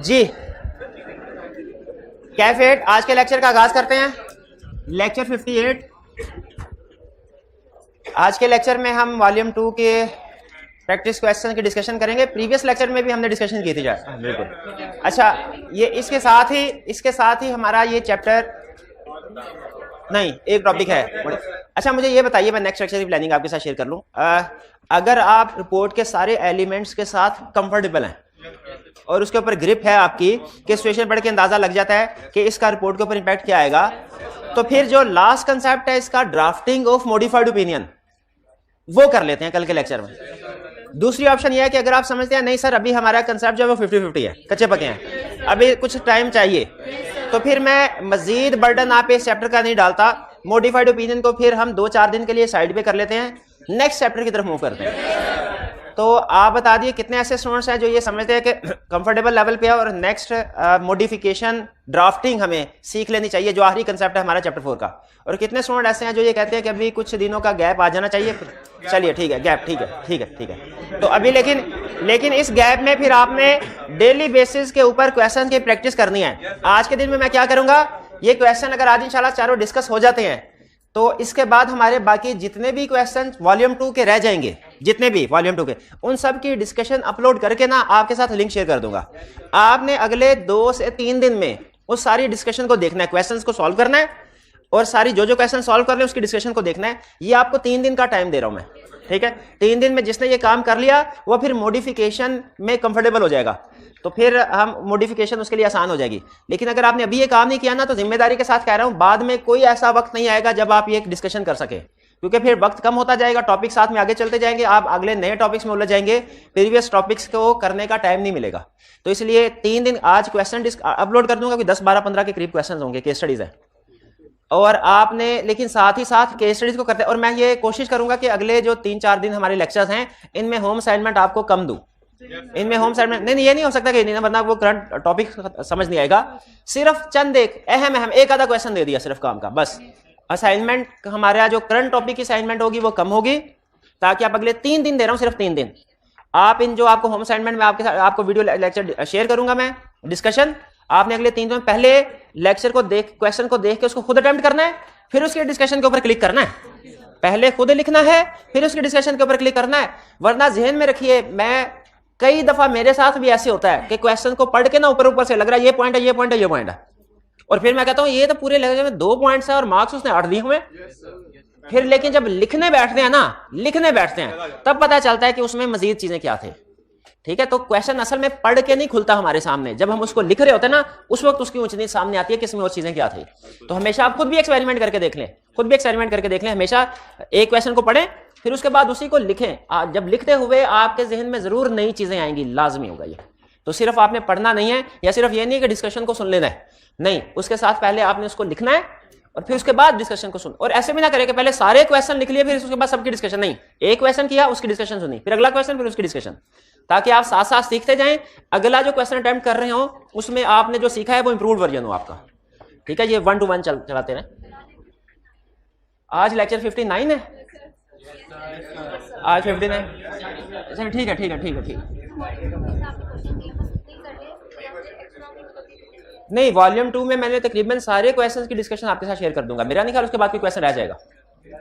जी कैफेट, आज के लेक्चर का आगाज करते हैं। लेक्चर 58। आज के लेक्चर में हम वॉल्यूम 2 के प्रैक्टिस क्वेश्चन की डिस्कशन करेंगे। प्रीवियस लेक्चर में भी हमने डिस्कशन की थी बिल्कुल। अच्छा, ये इसके साथ ही हमारा ये चैप्टर नहीं, एक टॉपिक है। अच्छा, मुझे ये बताइए, मैं नेक्स्ट लेक्चर की प्लानिंग आपके साथ शेयर कर लूं। अगर आप रिपोर्ट के सारे एलिमेंट्स के साथ कंफर्टेबल हैं और उसके ऊपर ग्रिप है आपकी कि सिचुएशन पढ़ के अंदाजा लग जाता है कि इसका रिपोर्ट के ऊपर इंपैक्ट क्या आएगा, तो फिर जो लास्ट कंसेप्ट है इसका ड्राफ्टिंग ऑफ मॉडिफाइड ओपिनियन, वो कर लेते हैं कल के लेक्चर में। दूसरी ऑप्शन ये है कि अगर आप समझते हैं नहीं सर अभी हमारा कंसेप्ट जो है वो 50-50 है, कच्चे पके हैं, अभी कुछ टाइम चाहिए, तो फिर मैं मजीद बर्डन आप इस चैप्टर का नहीं डालता। मॉडिफाइड ओपिनियन को फिर हम 2-4 दिन के लिए साइड पे कर लेते हैं, नेक्स्ट चैप्टर की तरफ मूव करते हैं। तो आप बता दिए कितने ऐसे स्टूडेंट्स हैं जो ये समझते हैं कि कंफर्टेबल लेवल पे है और नेक्स्ट मॉडिफिकेशन ड्राफ्टिंग हमें सीख लेनी चाहिए, जो आखिरी कंसेप्ट है हमारा चैप्टर 4 का, और कितने स्टूडेंट ऐसे हैं जो ये कहते हैं कि अभी कुछ दिनों का गैप आ जाना चाहिए। चलिए ठीक है, गैप ठीक है। तो अभी लेकिन इस गैप में फिर आपने डेली बेसिस के ऊपर क्वेश्चन की प्रैक्टिस करनी है। आज के दिन में मैं क्या करूंगा, ये क्वेश्चन अगर आज इंशाल्लाह चारों डिस्कस हो जाते हैं तो इसके बाद हमारे बाकी जितने भी क्वेश्चन वॉल्यूम 2 के रह जाएंगे, जितने भी वॉल्यूम 2 के, उन सब की डिस्कशन अपलोड करके ना आपके साथ लिंक शेयर कर दूंगा। आपने अगले 2 से 3 दिन में उस सारी डिस्कशन को देखना है, क्वेश्चंस को सॉल्व करना है और सारी जो क्वेश्चन सॉल्व कर ले उसकी डिस्कशन को देखना है। ये आपको 3 दिन का टाइम दे रहा हूं मैं, ठीक है। 3 दिन में जिसने ये काम कर लिया वो फिर मॉडिफिकेशन में कंफर्टेबल हो जाएगा, तो फिर हम मॉडिफिकेशन उसके लिए आसान हो जाएगी। लेकिन अगर आपने अभी ये काम नहीं किया ना, तो जिम्मेदारी के साथ कह रहा हूं, बाद में कोई ऐसा वक्त नहीं आएगा जब आप ये डिस्कशन कर सके, क्योंकि फिर वक्त कम होता जाएगा, टॉपिक साथ में आगे चलते जाएंगे, आप अगले नए टॉपिक्स में उलझ जाएंगे, प्रीवियस टॉपिक्स को करने का टाइम नहीं मिलेगा। तो इसलिए 3 दिन आज क्वेश्चन अपलोड कर दूंगा कि 10, 12, 15 के करीब क्वेश्चन होंगे, केस स्टडीज है, और आपने लेकिन साथ ही साथ केस स्टडीज को करते हैं। और मैं ये कोशिश करूंगा कि अगले जो 3-4 दिन हमारे लेक्चर्स हैं इनमें होम असाइनमेंट आपको कम दूं। इनमें होम असाइनमेंट नहीं, ये नहीं हो सकता कि नहीं, वरना वो करंट टॉपिक समझ नहीं आएगा। सिर्फ चंद एक अहम एक आधा क्वेश्चन दे दिया सिर्फ काम का, बस। असाइनमेंट हमारा जो करंट टॉपिक की असाइनमेंट होगी वो कम होगी, ताकि आप अगले 3 दिन दे रहा हूं, सिर्फ 3 दिन आप इन जो आपको होम असाइनमेंट में आपको वीडियो लेक्चर शेयर करूंगा मैं, डिस्कशन, आपने अगले 3 दिन पहले लेक्चर को क्वेश्चन को देख के उसको खुद अटेम्प्ट करना है, फिर उसके डिस्कशन के ऊपर क्लिक करना है। पहले खुद लिखना है, फिर उसके डिस्कशन के ऊपर क्लिक करना है। वरना जहन में रखिए, मैं कई दफा मेरे साथ भी ऐसे होता है कि क्वेश्चन को पढ़ के ना ऊपर से लग रहा है ये पॉइंट है, ये पॉइंट है, ये पॉइंट है, और फिर मैं कहता हूं ये तो पूरे लेक्चर में 2 पॉइंट्स है और मार्क्स उसने 8 दिए हुए। फिर लेकिन जब लिखने बैठते हैं तब पता चलता है कि उसमें मजीद चीजें क्या थे, ठीक है। तो क्वेश्चन असल में पढ़ के नहीं खुलता हमारे सामने, जब हम उसको लिख रहे होते हैं ना, उस वक्त उसकी ऊंच नीच सामने आती है कि इसमें वो चीजें क्या थी। तो हमेशा आप खुद भी एक्सपेरिमेंट करके देख लें, हमेशा एक क्वेश्चन को पढ़ें फिर उसके बाद उसी को लिखें। जब लिखते हुए आपके जहन में जरूर नई चीजें आएंगी, लाजमी होगा ये। तो सिर्फ आपने पढ़ना नहीं है, या सिर्फ ये नहीं कि डिस्कशन को सुन लेना है, नहीं, उसके साथ पहले आपने उसको लिखना है और फिर उसके बाद डिस्कशन को सुन। और ऐसे भी ना करें कि पहले सारे क्वेश्चन लिख लिए फिर उसके बाद सबकी डिस्कशन, नहीं, एक क्वेश्चन किया उसकी डिस्कशन सुनी, फिर अगला क्वेश्चन, फिर उसकी डिस्कशन, ताकि आप साथ साथ सीखते जाएं। अगला जो क्वेश्चन अटेम्प्ट कर रहे हो उसमें आपने जो सीखा है वो इंप्रूव्ड वर्जन हो आपका, ठीक है। ये 1 to 1 चलाते रहे। आज लेक्चर 59 है, आज 59, अच्छा ठीक है। नहीं, वॉल्यूम 2 में मैंने तकरीबन सारे क्वेश्चंस की डिस्कशन आपके साथ शेयर कर दूंगा। मेरा नहीं ख्याल उसके बाद कोई क्वेश्चन रह जाएगा,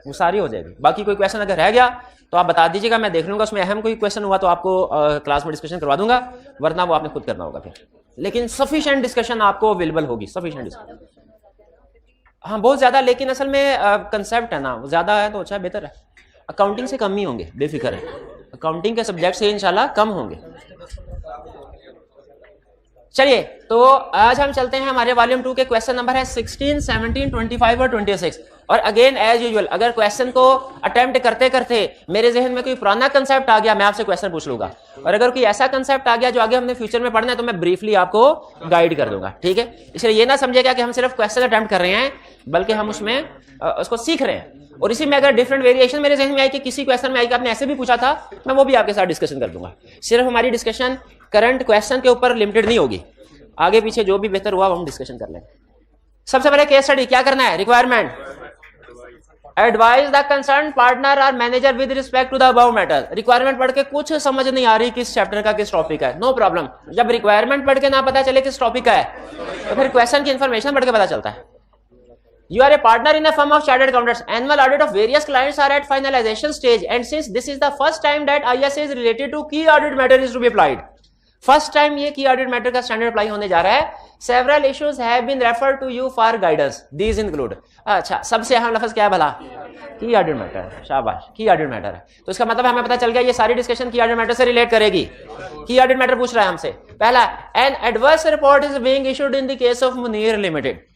वो सारी हो जाएगी। बाकी कोई क्वेश्चन अगर रह गया तो आप बता दीजिएगा, मैं देख लूंगा, उसमें अहम कोई क्वेश्चन हुआ तो आपको क्लास में डिस्कशन करवा दूंगा, वरना वो आपने खुद करना होगा फिर। लेकिन सफिशिएंट डिस्कशन आपको अवेलेबल होगी, सफिशिएंट डिस्कशन, हाँ बहुत ज्यादा। लेकिन असल में कंसेप्ट है ना, वो ज्यादा है तो अच्छा बेहतर है। अकाउंटिंग से कम ही होंगे, बेफिक्र है, अकाउंटिंग के सब्जेक्ट से इंशाल्लाह कम होंगे। चलिए, तो आज हम चलते हैं, हमारे वॉल्यूम 2 के क्वेश्चन नंबर है 16, 17, 25 और 26। और अगेन एज यूजुअल, अगर क्वेश्चन को अटेम्प्ट करते करते मेरे जहन में कोई पुराना कंसेप्ट आ गया, मैं आपसे क्वेश्चन पूछ लूंगा, और अगर कोई ऐसा कंसेप्ट आ गया जो आगे हमने फ्यूचर में पढ़ना है तो मैं ब्रीफली आपको गाइड कर दूंगा, ठीक है। इसलिए ये ना समझिएगा कि हम सिर्फ क्वेश्चन अटेम्प्ट कर रहे हैं, बल्कि हम उसमें उसको सीख रहे हैं। और इसी में अगर डिफरेंट वेरिएशन मेरे जहन में आई कि किसी क्वेश्चन में आई कि आपने ऐसे भी पूछा था, मैं वो भी आपके साथ डिस्कशन कर दूंगा। सिर्फ हमारी डिस्कशन करंट क्वेश्चन के ऊपर लिमिटेड नहीं होगी, आगे पीछे जो भी बेहतर हुआ हम डिस्कशन कर लेंगे। सबसे पहले केस स्टडी क्या करना है, requirement advise the concern partner और manager with respect to the above matter. Requirement पढ़ के कुछ समझ नहीं आ रही किस चैप्टर का किस टॉपिक है, नो प्रॉब्लम। जब रिक्वायरमेंट पढ़ के ना पता चले किस टॉपिक का है तो फिर क्वेश्चन की इंफॉर्मेशन पढ़ के पता चलता है। You are a partner in a firm of chartered accountants. Annual audit of various clients are at finalization stage, and since this is the first time that ISA is related to key audit matter is to be applied. First time ये key audit matter का standard apply होने जा रहा है। Several issues have been referred to you for guidance. These include. अच्छा, सबसे अहम लफ्ज क्या है भला? Key audit matter. शाबाश, key audit matter है। तो इसका मतलब हमें पता चल गया ये सारी डिस्कशन key audit matter से रिलेट करेगी। Key audit matter पूछ रहा है हमसे। पहला, an adverse report is being issued in the case of Munir Limited.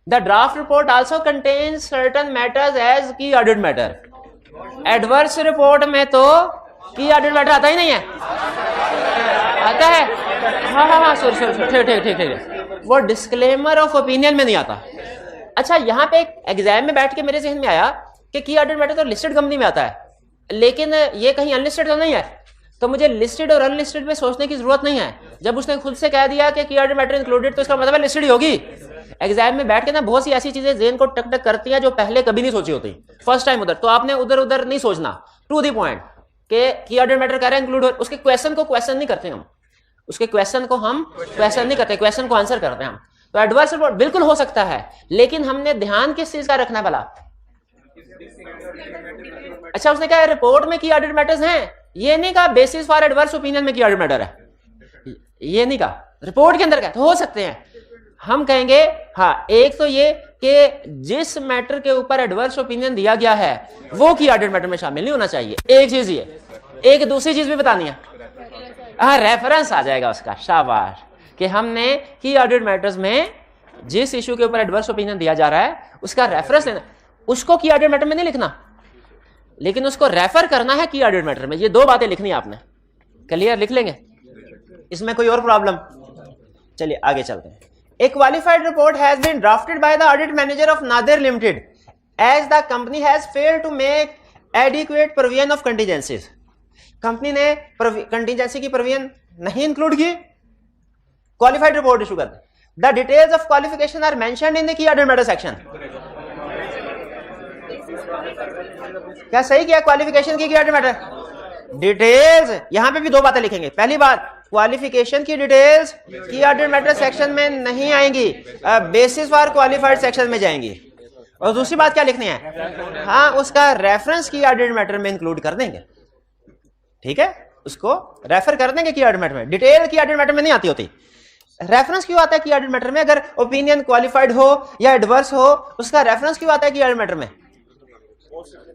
The draft report also contains certain matters as key audit matter. Adverse report में तो key audit matter आता ही नहीं है, आता है? हाँ, सॉरी, ठीक। वो डिस्क्लेमर ऑफ ओपिनियन में नहीं आता। अच्छा, यहाँ पे एक एग्जाम में बैठ के मेरे जहन में आया कि की ऑडिट मैटर तो लिस्टेड कंपनी में आता है, लेकिन ये कहीं अनलिस्टेड तो नहीं है। तो मुझे लिस्टेड और अनलिस्टेड में सोचने की जरूरत नहीं है। जब उसने खुद से कह दिया कि की ऑडिट मैटर इंक्लूडेड, तो इसका मतलब लिस्टेड ही होगी। एग्जाम में बैठ के ना बहुत सी ऐसी चीजें जेन को टक टक करती हैं जो पहले कभी नहीं सोची होती, फर्स्ट टाइम उधर। तो आपने उधर नहीं सोचना, टू दी पॉइंट के की ऑडिट मैटर कह रहे हैं इंक्लूड। उसके क्वेश्चन को क्वेश्चन नहीं करते हम, उसके क्वेश्चन को हम क्वेश्चन नहीं करते, क्वेश्चन को आंसर करते हैं हम। तो एडवर्स रिपोर्ट बिल्कुल हो सकता है, लेकिन हमने ध्यान किस चीज का रखना भला? अच्छा, उसने कहा रिपोर्ट में की ऑडिट मैटर्स हैं, ये नहीं कहा बेसिस फॉर एडवर्स ओपिनियन में की ऑडिट मैटर है, ये नहीं कहा। रिपोर्ट के अंदर क्या तो हो सकते हैं, हम कहेंगे हाँ, एक तो ये कि जिस मैटर के ऊपर एडवर्स ओपिनियन दिया गया है वो की ऑडिट मैटर में शामिल नहीं होना चाहिए, एक चीज ये। एक दूसरी चीज भी बतानी है, हाँ, रेफरेंस आ जाएगा उसका, शाबाश, कि हमने की ऑडिट मैटर्स में जिस इश्यू के ऊपर एडवर्स ओपिनियन दिया जा रहा है उसका रेफरेंस लेना। उसको की ऑडिट मैटर में नहीं लिखना, लेकिन उसको रेफर करना है की ऑडिट मैटर में। ये दो बातें लिखनी है आपने, क्लियर? लिख लेंगे, इसमें कोई और प्रॉब्लम? चलिए आगे चलते हैं। A qualified report has been drafted by the audit manager of Nadir Limited as the company has failed to make adequate provision of contingencies. Company ने कंटीजेंसी की प्रोविजन नहीं इंक्लूड की, क्वालिफाइड रिपोर्ट इशू कर दी। The details of qualification are mentioned in the key audit matter section. क्या सही किया? Qualification की ऑडिट मैटर डिटेल्स, यहां पे भी दो बातें लिखेंगे। पहली बात, क्वालिफिकेशन की डिटेल्स की ऑडिट मैटर सेक्शन में नहीं आएंगी, बेसिस फॉर क्वालिफाइड सेक्शन में जाएंगी। और दूसरी बात क्या लिखनी है? हाँ, उसका रेफरेंस की ऑडिट मैटर में इंक्लूड कर देंगे, ठीक है? उसको रेफर कर देंगे की ऑडिट मैटर में। डिटेल की ऑडिट मैटर में नहीं आती होती। रेफरेंस क्यों आता है की ऑडिट मैटर में? अगर ओपिनियन क्वालिफाइड हो या एडवर्स हो, उसका रेफरेंस क्यों आता है की ऑडिट मैटर में?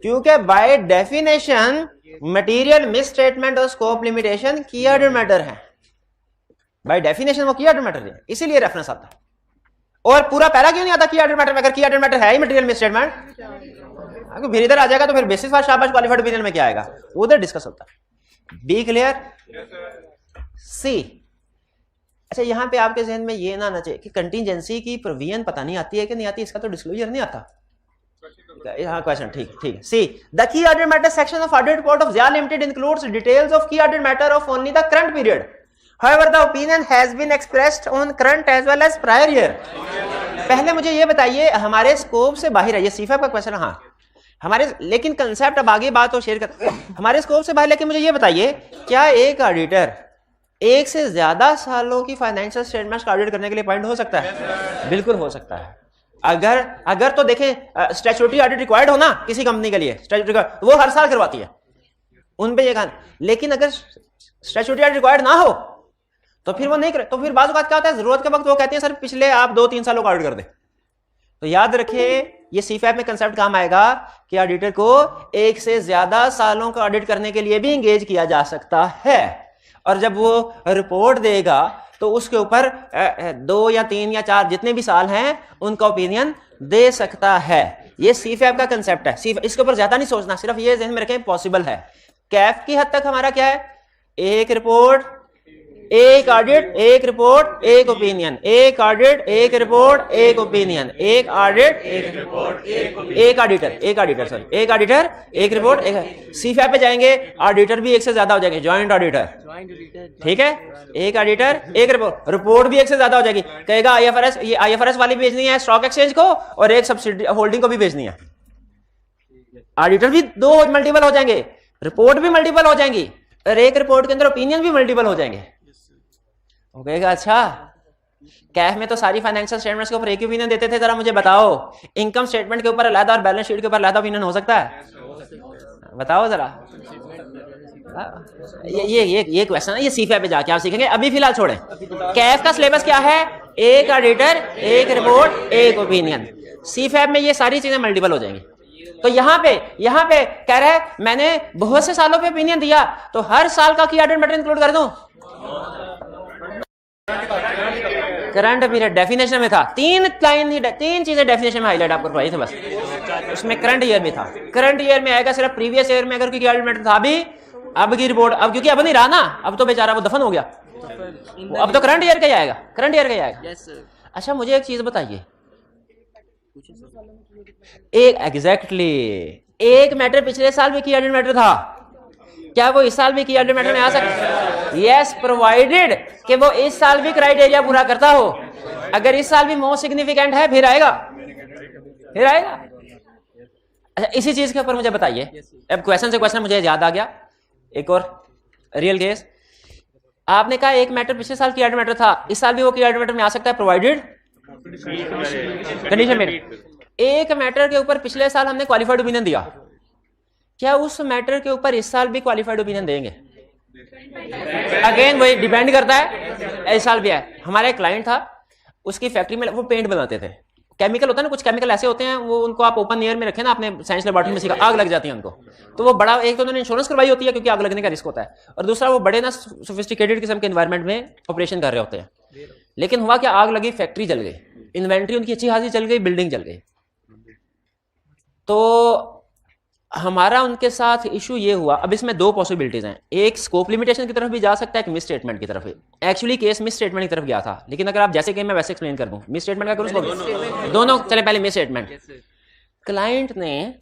क्योंकि बाय डेफिनेशन मटेरियल मिसस्टेटमेंट और स्कोप लिमिटेशन की ऑडिट मैटर है। बाय डेफिनेशन वो की ऑडिट मैटर है, इसीलिए रेफरेंस आता है। और पूरा पैरा क्यों नहीं आता की ऑडिट मैटर में? अगर की ऑडिट मैटर है ही मटेरियल मिसस्टेटमेंट, फिर इधर आ जाएगा तो फिर बेसिस फॉर शाबाश क्वालिफाइड ओपिनियन में क्या आएगा? उधर डिस्कस होता है। B clear? सी। अच्छा, यहां पे आपके जहन में ये ना आना चाहिए कि कंटीजेंसी की प्रोविजन पता नहीं आती है कि नहीं आती, इसका तो डिस्क्लोजर नहीं आता। हाँ, क्वेश्चन ठीक। C, the key audit matter section of audit report of Zia limited includes details of key audit matter of only the current period. However, the opinion has been expressed on current as well as prior year. पहले मुझे ये बताइए, हमारे scope से बाहर है ये सीफा का क्वेश्चन। हाँ, हमारे, लेकिन कंसेप्ट अब आगे बात और शेयर कर, हमारे स्कोप से बाहर। लेकिन मुझे ये बताइए, क्या एक ऑडिटर एक से ज्यादा सालों की फाइनेंशियल स्टेटमेंट्स का ऑडिट करने के लिए पॉइंट हो सकता है? बिल्कुल हो सकता है। अगर तो देखें स्टैट्यूटरी ऑडिट रिक्वायर्ड हो ना किसी कंपनी के लिए, स्टैट्यूटरी वो हर साल करवाती है, उन पे ये कहा। लेकिन अगर स्टैट्यूटरी ऑडिट रिक्वायर्ड ना हो तो फिर वो नहीं करे। तो फिर बाज़ औक़ात क्या होता है, जरूरत के वक्त वो कहते हैं सर पिछले आप 2-3 सालों का ऑडिट कर दे। तो याद रखिए, ये सीफैप में कंसेप्ट काम आएगा कि ऑडिटर को एक से ज्यादा सालों का ऑडिट करने के लिए भी इंगेज किया जा सकता है। और जब वो रिपोर्ट देगा तो उसके ऊपर 2 या 3 या 4 जितने भी साल हैं उनका ओपिनियन दे सकता है। ये सीफैप का कंसेप्ट है। इसके ऊपर ज्यादा नहीं सोचना, सिर्फ ये ज़हन में रखें पॉसिबल है। कैफ की हद तक हमारा क्या है? एक रिपोर्ट, एक ऑडिट, एक रिपोर्ट, एक ओपिनियन, एक ऑडिट, एक रिपोर्ट, एक ओपिनियन, एक ऑडिट, एक रिपोर्ट, एक ऑडिटर, एक ऑडिटर, एक रिपोर्ट, एक। सीफैप पे जाएंगे, ऑडिटर भी एक से ज्यादा हो जाएंगे, ज्वाइंट ऑडिटर, ठीक है? एक ऑडिटर, एक रिपोर्ट भी एक से ज्यादा हो जाएगी। कहेगा आईएफआरएस, ये आईएफआरएस वाली भेजनी है स्टॉक एक्सचेंज को, और एक सब्सिडी होल्डिंग को भी भेजनी है। ऑडिटर भी दो मल्टीपल हो जाएंगे, रिपोर्ट भी मल्टीपल हो जाएंगी, और एक रिपोर्ट के अंदर ओपिनियन भी मल्टीपल हो जाएंगे। ओके अच्छा, कैफ में तो सारी फाइनेंशियल स्टेटमेंट्स के ऊपर एक ही ओपिनियन देते थे, जरा मुझे बताओ इनकम स्टेटमेंट के ऊपर अलग और बैलेंस शीट के ऊपर अलग ओपिनियन हो सकता है? बताओ जरा। ये क्वेश्चन है, ये सीफैब पे जाके आप सीखेंगे, अभी फिलहाल छोड़ें। कैफ का सिलेबस क्या है? एक ऑडिटर, एक रिपोर्ट, एक ओपिनियन। सीफैब में ये सारी चीजें मल्टीपल हो जाएंगी। तो यहाँ पे कह रहा है मैंने बहुत से सालों पे ओपिनियन दिया, तो हर साल का की ऑडिट मैटर इंक्लूड कर दूं। करंट पीरियड डेफिनेशन में था, तीन चीजें डेफिनेशन में हाईलाइट आपको करवाई थी बस, उसमें करंट ईयर में था। करंट ईयर में आएगा सिर्फ, प्रीवियस ईयर में अगर कोई ऑडिट मैटर था भी, अब की रिपोर्ट, अब क्योंकि अब नहीं रहा ना, अब तो बेचारा वो दफन हो गया, अब तो करंट ईयर का ही आएगा, करंट ईयर का ही आएगा। अच्छा मुझे एक चीज बताइए, एक मैटर पिछले साल भी की ऑडिट मैटर था, क्या वो इस साल भी की ऑडिट मैटर में आ सकता? यस, प्रोवाइडेड कि वो इस साल भी क्राइटेरिया पूरा करता हो। अगर इस साल भी मोस्ट सिग्निफिकेंट है फिर आएगा। अच्छा इसी चीज के ऊपर मुझे बताइए, अब क्वेश्चन से क्वेश्चन मुझे याद आ गया, एक और रियल केस। आपने कहा एक मैटर पिछले साल की ऑडिट मैटर था, इस साल भी वो की ऑडिट मैटर में आ सकता है, प्रोवाइडेड कंडीशन में। एक मैटर के ऊपर पिछले साल हमने क्वालिफाइड ओपिनियन दिया, क्या उस मैटर के ऊपर इस साल भी क्वालिफाइड ओपिनियन देंगे? अगेन वही डिपेंड करता है, इस साल भी है। हमारा एक क्लाइंट था, उसकी फैक्ट्री में वो पेंट बनाते थे, केमिकल होता है ना, कुछ केमिकल ऐसे होते हैं वो उनको आप ओपन एयर में रखें ना, आपने साइंस लेबोरेटरी में सीखा, आग लग जाती है उनको, तो वो बड़ा, एक तो उन्होंने इंश्योरेंस करवाई होती है क्योंकि आग लगने का रिस्क होता है, और दूसरा वो बड़े ना सोफिस्टिकेटेड किस्म के एनवायरनमेंट में ऑपरेशन कर रहे होते हैं। लेकिन हुआ क्या, आग लगी, फैक्ट्री जल गई, इन्वेंट्री उनकी अच्छी खासी जल गई, बिल्डिंग जल गई। तो हमारा उनके साथ इशू ये हुआ, अब इसमें दो पॉसिबिलिटीज हैं, एक स्कोप लिमिटेशन की तरफ भी जा सकता है, एक मिस स्टेटमेंट की तरफ भी। एक्चुअली केस मिस स्टेटमेंट की तरफ गया था, लेकिन अगर आप जैसे कि मैं वैसे एक्सप्लेन कर दूं, मिस स्टेटमेंट का करूं, दोनों चले। पहले मिस स्टेटमेंट, क्लाइंट ने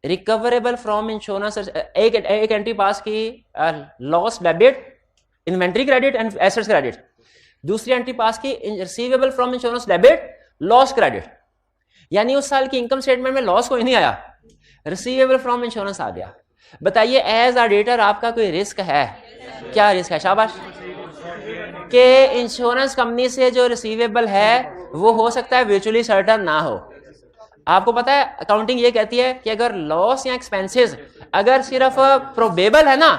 रिकवरेबल फ्रॉम इंश्योरेंस एक एंट्री पास की, loss debit, inventory credit and assets credit. दूसरी एंट्री पास की receivable from insurance debit, loss credit, यानी उस साल की इनकम स्टेटमेंट में लॉस कोई नहीं आया, रिसीवेबल फ्रॉम इंश्योरेंस आ गया। बताइए एज ऑडिटर आपका कोई रिस्क है? क्या रिस्क है? शाबाश, कि इंश्योरेंस कंपनी से जो रिसीवेबल है वो हो सकता है वर्चुअली सर्टन ना हो। आपको पता है अकाउंटिंग ये कहती है कि अगर लॉस या एक्सपेंसेस अगर सिर्फ प्रोबेबल है ना,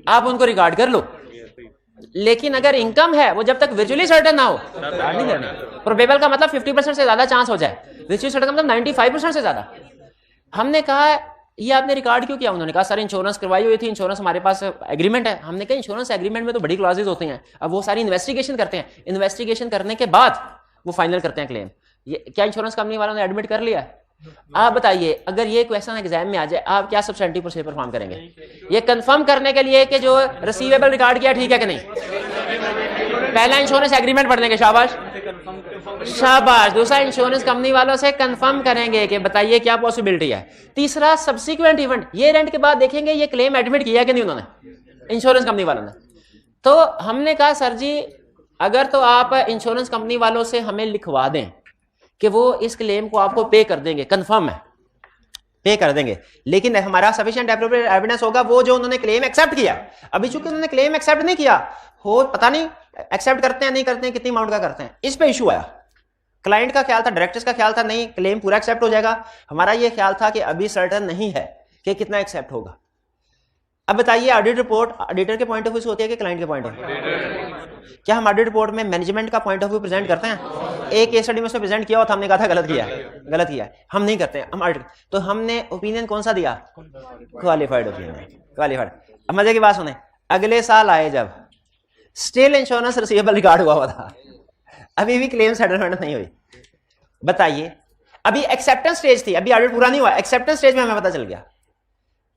आप उनको रिकॉर्ड कर लो, लेकिन अगर इनकम है वो जब तक वर्चुअली सर्टन ना हो नहीं करना। प्रोबेबल का मतलब 50% से ज्यादा चांस हो जाए, वर्चुअली सर्टन का मतलब 95% से ज्यादा। हमने कहा ये आपने रिकॉर्ड क्यों किया? उन्होंने कहा सर इंश्योरेंस करवाई हुई थी, इंश्योरेंस हमारे पास एग्रीमेंट है। हमने कहा इंश्योरेंस एग्रीमेंट में तो बड़ी क्लॉजेज होती हैं, अब वो सारी इन्वेस्टिगेशन करते हैं, इन्वेस्टिगेशन करने के बाद वो फाइनल करते हैं क्लेम। ये क्या इंश्योरेंस कंपनी वालों ने एडमिट कर लिया? आप बताइए अगर ये क्वेश्चन एग्जाम में आ जाए, आप क्या सब्सटेंटिव प्रोसीजर परफॉर्म करेंगे? ये कंफर्म करने के लिए कि जो रिसीवेबल रिकॉर्ड किया ठीक है कि नहीं, पहला इंश्योरेंस एग्रीमेंट पढ़ लेंगे, शाबाश शाबाश। दूसरा इंश्योरेंस कंपनी वालों से कंफर्म करेंगे कि बताइए क्या पॉसिबिलिटी है। तीसरा सब्सिक्वेंट इवेंट, ये इवेंट के बाद देखेंगे ये क्लेम एडमिट किया कि नहीं उन्होंने, इंश्योरेंस कंपनी वालों ने। तो हमने कहा सर जी अगर तो आप इंश्योरेंस कंपनी वालों से हमें लिखवा दें कि वो इस क्लेम को आपको पे कर देंगे, कंफर्म है पे कर देंगे, लेकिन हमारा सफिशिएंट एविडेंस होगा वो जो उन्होंने क्लेम एक्सेप्ट किया। अभी चूंकि उन्होंने क्लेम एक्सेप्ट नहीं किया हो, पता नहीं एक्सेप्ट करते हैं नहीं करते हैं, कितनी अमाउंट का करते हैं, इस पे इशू आया। क्लाइंट का ख्याल था, डायरेक्टर्स का ख्याल था नहीं क्लेम पूरा एक्सेप्ट हो जाएगा, हमारा ये ख्याल था कि अभी सर्टन नहीं है कि कितना एक्सेप्ट होगा। अब बताइए ऑडिट रिपोर्ट ऑडिटर के पॉइंट ऑफ व्यू से होती है कि क्लाइंट के पॉइंट ऑफ व्यू? क्या हम ऑडिट रिपोर्ट में मैनेजमेंट का पॉइंट ऑफ व्यू प्रेजेंट करते हैं? एक केस स्टडी में उसने प्रेजेंट किया और हमने कहा था गलत किया है, हम नहीं करते हैं, हम ऑडिट। तो हमने ओपिनियन कौन सा दिया? Qualified opinion, qualified. अब मजे की बात सुने, अगले साल आए जब स्टिल इंश्योरेंस रिसीवेबल रिकॉर्ड हुआ था, अभी भी क्लेम सेटलमेंट नहीं हुई। बताइए अभी एक्सेप्टेंस स्टेज थी, अभी ऑडिट पूरा नहीं हुआ, एक्सेप्टेंस स्टेज में हमें पता चल गया।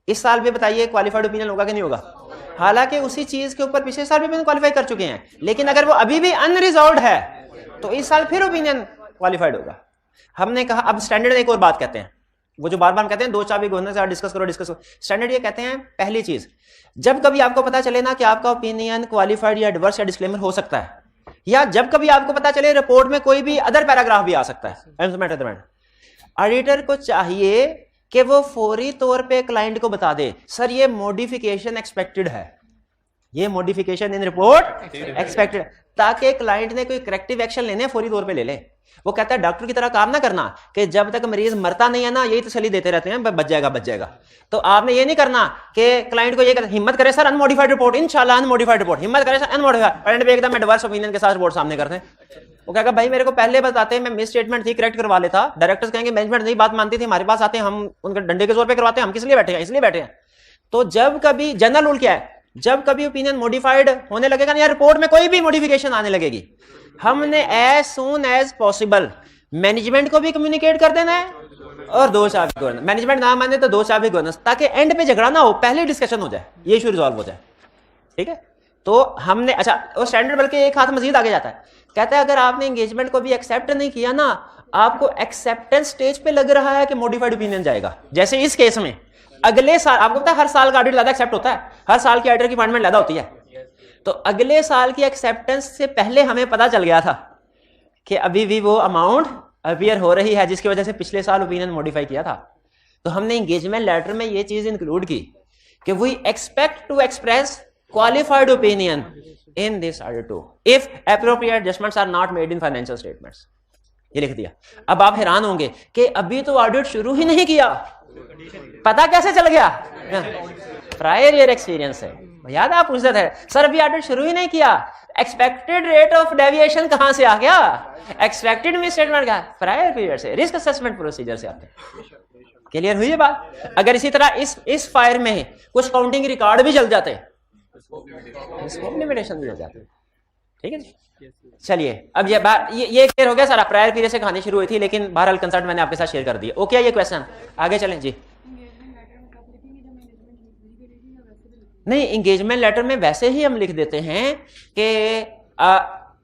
इस साल भी बताइए क्वालिफाइड ओपिनियन होगा कि नहीं होगा? हालांकि उसी चीज के ऊपर पिछले साल भी क्वालिफाई कर चुके हैं, लेकिन अगर वो अभी भी अनरिजॉल्व्ड है तो इस साल फिर ओपिनियन क्वालिफाइड होगा। हमने कहा अब स्टैंडर्ड एक और बात कहते हैं, वो जो बार बार कहते हैं दो चाबी घोरने से डिस्कस करो। स्टैंडर्ड ये कहते हैं पहली चीज, जब कभी आपको पता चले ना कि आपका ओपिनियन क्वालिफाइड या एडवर्स या डिस्क्लेमर हो सकता है, या जब कभी आपको पता चले रिपोर्ट में कोई भी अदर पैराग्राफ भी आ सकता है, ऑडिटर को चाहिए कि वो फौरी तौर पे क्लाइंट को बता दे सर ये मॉडिफिकेशन एक्सपेक्टेड है, ये मॉडिफिकेशन इन रिपोर्ट एक्सपेक्टेड, ताकि क्लाइंट ने कोई करेक्टिव एक्शन लेने फौरी तौर पे ले ले। वो कहता है डॉक्टर की तरह काम ना करना कि जब तक मरीज मरता नहीं है ना यही तसल्ली देते रहते हैं बच जाएगा बच जाएगा। तो आपने ये नहीं करना कि क्लाइंट को ये हिम्मत करे सर अनमोडिफाइड रिपोर्ट, इंशाल्लाह अनमोडिफाइड रिपोर्ट, हिम्मत करे सर अनमोडिफाइड, एंड पे एकदम एडवर्स ओपिनियन के साथ रिपोर्ट सामने करते हैं। वो कहेगा भाई मेरे को पहले बताते, मैं मिस स्टेटमेंट थी करेक्ट करवा लेता। डायरेक्टर्स कहेंगे मैनेजमेंट नहीं बात मानती थी, हमारे पास आते हैं हम उनके डंडे के जोर पे करवाते हैं, हम किस लिए बैठे हैं, इसलिए बैठे हैं। तो जब कभी जनरल रूल क्या है, जब कभी ओपिनियन मॉडिफाइड होने लगेगा ना या रिपोर्ट में कोई भी मॉडिफिकेशन आने लगेगी, हमने as soon as possible management को भी कम्युनिकेट कर देना है और दोष आप भी करना। मैनेजमेंट ना माने तो दोष आप भी करना, ताकि एंड पे झगड़ा ना हो, पहले डिस्कशन हो जाए, ये इशू रिजॉल्व हो जाए। ठीक है, तो हमने अच्छा वो स्टैंडर्ड बल्कि एक हाथ मजीद आगे जाता है, कहता है अगर आपने एंगेजमेंट को भी एक्सेप्ट नहीं किया ना, आपको एक्सेप्टेंस स्टेज पे लग रहा है कि मॉडिफाइड ओपिनियन जाएगा। जैसे इस केस में अगले साल, आपको पता है हर साल का ऑडिट लादा एक्सेप्ट होता है, हर साल की ऑडिटर की अपॉइंटमेंट लादा होती है। तो अगले साल की एक्सेप्टेंस से पहले हमें पता चल गया था कि अभी भी वो अमाउंट अपियर हो रही है जिसकी वजह से पिछले साल ओपिनियन मॉडिफाई किया था। तो हमने एंगेजमेंट लेटर में ये चीज इंक्लूड की कि we expect to express qualified opinion in this audit to if appropriate adjustments are not made in financial statements, ये लिख दिया। अब आप हैरान होंगे कि अभी तो ऑडिट शुरू ही नहीं किया, पता कैसे चल गया? प्रायर ईयर एक्सपीरियंस है, याद आप पूछते थे सर अभी ऑडिट शुरू ही नहीं किया, एक्सपेक्टेड रेट ऑफ डेविएशन कहां से आ गया, एक्सपेक्टेड मिस स्टेटमेंट का प्रायर पीरियड से, रिस्क असेसमेंट प्रोसीजर से आते हैं। क्लियर हुई है बात? अगर इसी तरह इस फायर में कुछ काउंटिंग रिकॉर्ड भी जल जाते, लिमिटेशन भी हो जाते। ठीक है जी, चलिए अब ये क्लियर हो गया सारा। प्रायर पीरियड से कहानी शुरू हुई थी, लेकिन बहरहाल कंसर्ट मैंने आपके साथ शेयर कर दिया। ओके, ये क्वेश्चन आगे चलें जी। नहीं, एंगेजमेंट लेटर में वैसे ही हम लिख देते हैं कि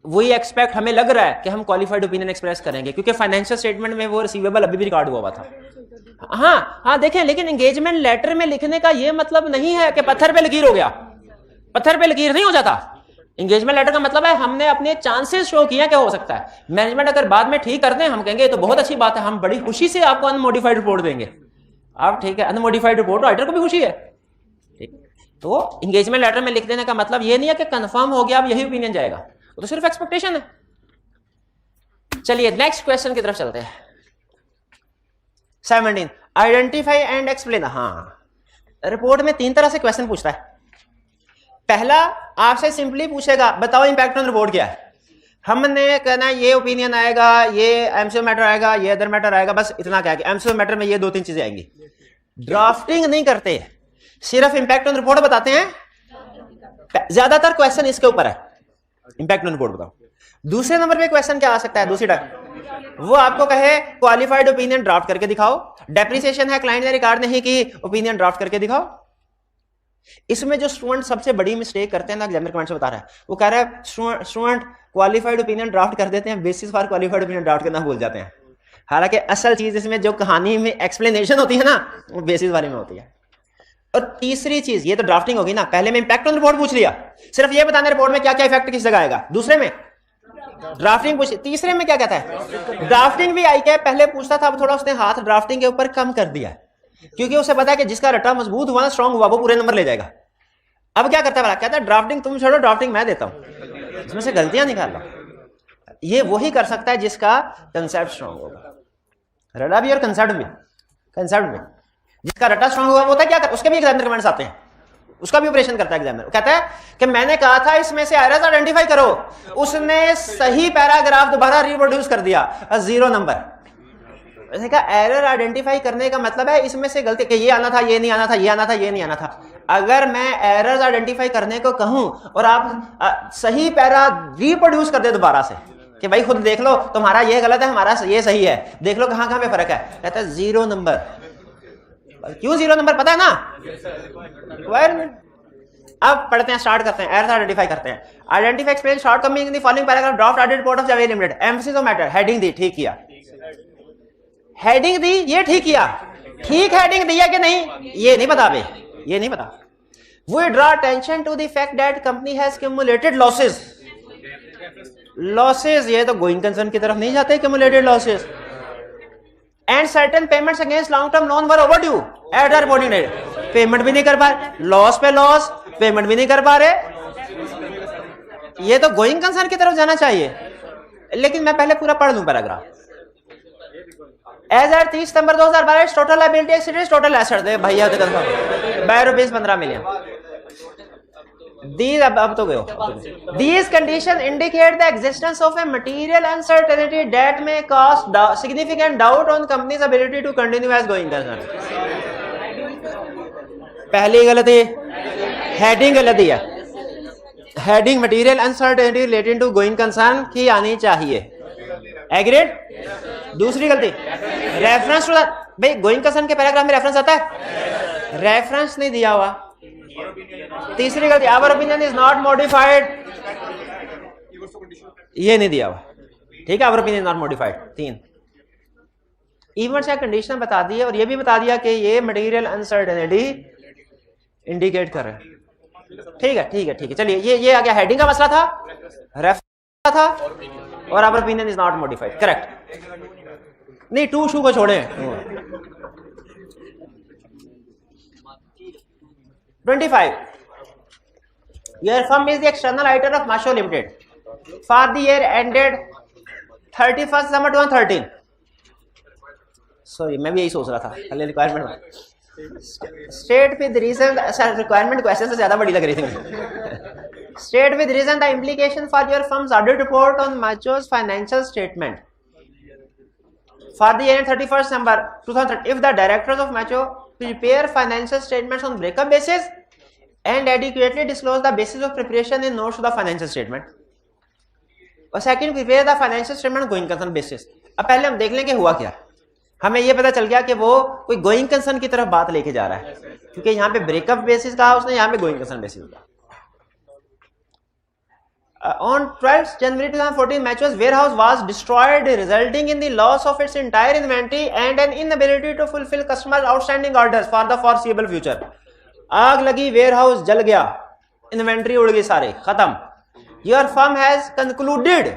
वही एक्सपेक्ट, हमें लग रहा है कि हम क्वालिफाइड ओपिनियन एक्सप्रेस करेंगे, क्योंकि फाइनेंशियल स्टेटमेंट में वो रिसीवेबल अभी भी रिकॉर्ड हुआ था। हाँ देखें, लेकिन एंगेजमेंट लेटर में लिखने का ये मतलब नहीं है कि पत्थर पे लकीर हो गया, पत्थर पे लकीर नहीं हो जाता। एंगेजमेंट लेटर का मतलब है हमने अपने चांसेस शो किया क्या हो सकता है। मैनेजमेंट अगर बाद में ठीक करते हैं, हम कहेंगे तो बहुत अच्छी बात है, हम बड़ी खुशी से आपको अनमोडिफाइड रिपोर्ट देंगे। आप ठीक है, अनमोडिफाइड रिपोर्ट ऑडिटर को भी खुशी है। ठीक, तो एंगेजमेंट लेटर में लिख देने का मतलब ये नहीं है कि कंफर्म हो गया अब यही ओपिनियन जाएगा, वो तो सिर्फ एक्सपेक्टेशन है। चलिए नेक्स्ट क्वेश्चन की तरफ चलते हैं। 17 आइडेंटिफाई एंड एक्सप्लेन। हाँ, रिपोर्ट में 3 तरह से क्वेश्चन पूछता है। पहला आपसे सिंपली पूछेगा बताओ इंपैक्ट ऑन रिपोर्ट क्या है। हमने कहना ये ओपिनियन आएगा, ये एमसीओ मैटर आएगा, ये अदर मैटर आएगा, बस इतना क्या कि एमसीओ मैटर में ये 2-3 चीजें आएंगी। ड्राफ्टिंग नहीं करते, सिर्फ इंपैक्ट ऑन रिपोर्ट बताते हैं। ज्यादातर क्वेश्चन इसके ऊपर है, इंपैक्ट ऑन रिपोर्ट बताओ। दूसरे नंबर पे क्वेश्चन क्या आ सकता है? दूसरी टाइप वो आपको कहे क्वालिफाइड ओपिनियन ड्राफ्ट करके दिखाओ, डेप्रिसिएशन है क्लाइंट ने रिकॉर्ड नहीं की, ओपिनियन ड्राफ्ट करके दिखाओ। इसमें जो स्टूडेंट सबसे बड़ी मिस्टेक करते हैं ना, एग्जामिनर कमेंट से बता रहा है, वो कह रहा है स्टूडेंट क्वालिफाइड ओपिनियन ड्राफ्ट कर देते हैं, basis for qualified opinion draft करना भूल जाते हैं। हालांकि असल चीज इसमें जो कहानी में एक्सप्लेनेशन होती है ना, वो बेसिस वाले में होती है। और तीसरी चीज, ये तो ड्राफ्टिंग होगी ना, पहले में इंपैक्ट ऑन रिपोर्ट पूछ लिया, सिर्फ ये बताना रिपोर्ट में क्या क्या इफेक्ट किस जगह आएगा। दूसरे में ड्राफ्टिंग पूछ, तीसरे में क्या कहता है ड्राफ्टिंग भी आई क्या, पहले पूछता था, अब थोड़ा उसने हाथ ड्राफ्टिंग के ऊपर कम कर दिया, क्योंकि उसे पता है कि जिसका रट्टा मजबूत हुआ, स्ट्रांग हुआ, वो पूरे नंबर ले जाएगा। अब क्या करता है, कहता है ड्राफ्टिंग तुम छोड़ो, ड्राफ्टिंग मैं देता हूं, इसमें से गलतियां निकाल लो। ये वही कर सकता है जिसका कंसेप्ट स्ट्रांग होगा, रट्टा भी और कंसेप्ट भी। कंसेप्ट में जिसका रट्टा स्ट्रांग हुआ होता है, क्या कर, उसके भी एग्जामिनर कमेंट्स आते हैं, उसका भी ऑपरेशन करता है एग्जामिनर। कहता है कि मैंने कहा था इसमें से एरर्स आइडेंटिफाई करो, उसने सही पैराग्राफ दोबारा रिप्रोड्यूस कर दिया, 0 नंबर। वैसे क्या एरर आइडेंटिफाई करने का मतलब है इसमें से गलती, कि ये आना था, ये नहीं आना था, ये आना था, ये नहीं आना था। अगर मैं एरर्स आइडेंटिफाई करने को कहूं और आप सही पैरा रिप्रोड्यूस कर दे दोबारा से कि भाई खुद देख लो, तुम्हारा ये गलत है, हमारा ये सही है, देख लो कहां कहां पे फर्क है, कहता है 0 नंबर। क्यों 0 नंबर पता है ना, रिक्वायरमेंट। अब पढ़ते हैं, स्टार्ट करते हैं, एरर्स आइडेंटिफाई करते हैं। Identify explain shortcoming in the following paragraph, draft audit report of Javed limited, emphasis of matter, heading दी, ठीक किया, हेडिंग दी, ये ठीक किया, ठीक हेडिंग दिया कि नहीं ये नहीं पता, बे ये नहीं पता। We draw attention to the fact that company has accumulated losses. Losses, ये तो गोइंग कंसर्न की तरफ नहीं जाते, accumulated losses। And certain payments against long term loan were overdue at the reporting date, payment भी नहीं कर पा रहे, लॉस पे लॉस, पेमेंट भी नहीं कर पा रहे, ये तो गोइंग कंसर्न की तरफ जाना चाहिए। लेकिन मैं पहले पूरा पढ़ लूं पैराग्राफ। एज एट 30 सितंबर 2022 टोटल लायबिलिटी एक्सीडेंस टोटल एसेट्स दे भैया बाय रुपीज 15 मिलियन। These अब तो गए हो। These conditions indicate the existence of a material uncertainty that may cause significant doubt on company's ability to continue as going concern. पहली गलती, heading गलत दिया, heading material uncertainty related to going concern की आनी चाहिए। एग्रीड। दूसरी गलती, reference to भाई गोइंग कंसर्न के पैराग्राफ में रेफरेंस आता है, रेफरेंस नहीं दिया हुआ। तीसरी गलती, our opinion is not modified, ये नहीं दिया हुआ, ठीक है, our opinion not modified. 3 events या कंडीशन बता दी है और ये भी बता दिया कि ये मटेरियल अनसर्टेनिटी इंडिकेट कर रहे हैं। ठीक है ठीक है ठीक है, चलिए ये आ गया, हेडिंग का मसला था, रेफरेंस था और our opinion is not modified, correct. नहीं, 2 शू को छोड़े। 25 Your firm is the external auditor of Macho Limited for the year ended 31st December 2013. Sorry, मैं भी यही सोच रहा था, खाली requirement state with reason, requirement question से ज्यादा बड़ी लग रही थी। State with reason the implication for your firm's audit report on Macho's financial statement for the year 31st December 2013. If the directors of Macho prepare financial statements on breakup basis and adequately disclose the basis of preparation in notes to the financial statement. और second, prepare the financial statement going concern basis. अब पहले हम देख लें कि हुआ क्या। हमें ये पता चल गया कि वो कोई गोइंग कंसर्न की तरफ बात लेके जा रहा है, क्योंकि यहाँ पे ब्रेकअप बेसिस कहा उसने, यहाँ पे गोइंग कंसर्न बेसिस कहा। On 12th January 2014, Macho's warehouse was destroyed, resulting in the loss of its entire inventory and an inability to fulfill customers' outstanding orders for the foreseeable future. आग लगी, warehouse जल गया, inventory उड़ गई, सारे खत्म। Your firm has concluded.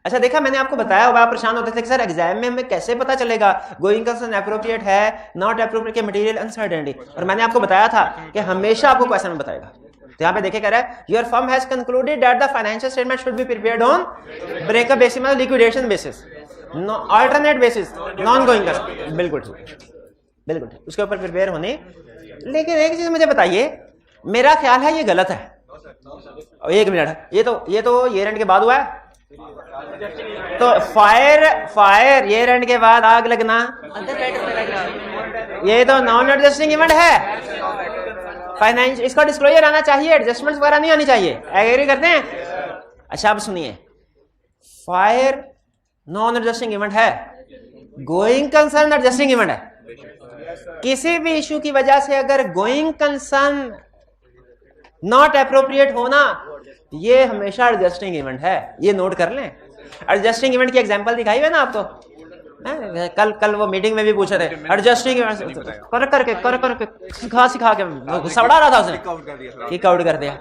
अच्छा देखा, मैंने आपको बताया होगा, आप परेशान होते थे कि सर एग्जाम में हमें कैसे पता चलेगा गोइंग कंसर्न एप्रोप्रिएट है, नॉट एप्रोप्रिएट के मटेरियल अनसर्टेनिटी, और मैंने आपको बताया था कि हमेशा आपको क्वेश्चन में बताएगा। तो यहाँ पे देखे कह रहा है your firm has concluded that the financial statement should be prepared on breakup basis, मतलब liquidation basis, alternate basis, non going concern. बिल्कुल ठीक, बिल्कुल ठीक, उसके ऊपर प्रिपेयर होने। लेकिन एक चीज मुझे बताइए, मेरा ख्याल है ये गलत है। एक मिनट, ये तो ईयर एंड के बाद हुआ है, तो फायर ईयर एंड के बाद आग लगना, ये तो नॉन एडजस्टिंग इवेंट है। फाइनेंस, इसका डिस्क्लोजर आना चाहिए, एडजस्टमेंट्स वगैरह नहीं आनी चाहिए। एग्री करते हैं? अच्छा अब सुनिए, फायर नॉन एडजस्टिंग इवेंट है, गोइंग कंसर्न एडजस्टिंग इवेंट है। किसी भी इशू की वजह से अगर गोइंग कंसर्न नॉट एप्रोप्रिएट होना, ये हमेशा एडजस्टिंग इवेंट है, ये नोट कर लें। एडजस्टिंग इवेंट की एग्जांपल दिखाई है ना आपको, कल वो मीटिंग में भी पूछे थे, एडजस्टिंग कर सिखा के गुस्सा उड़ा रहा था उसने, किक आउट कर दिया।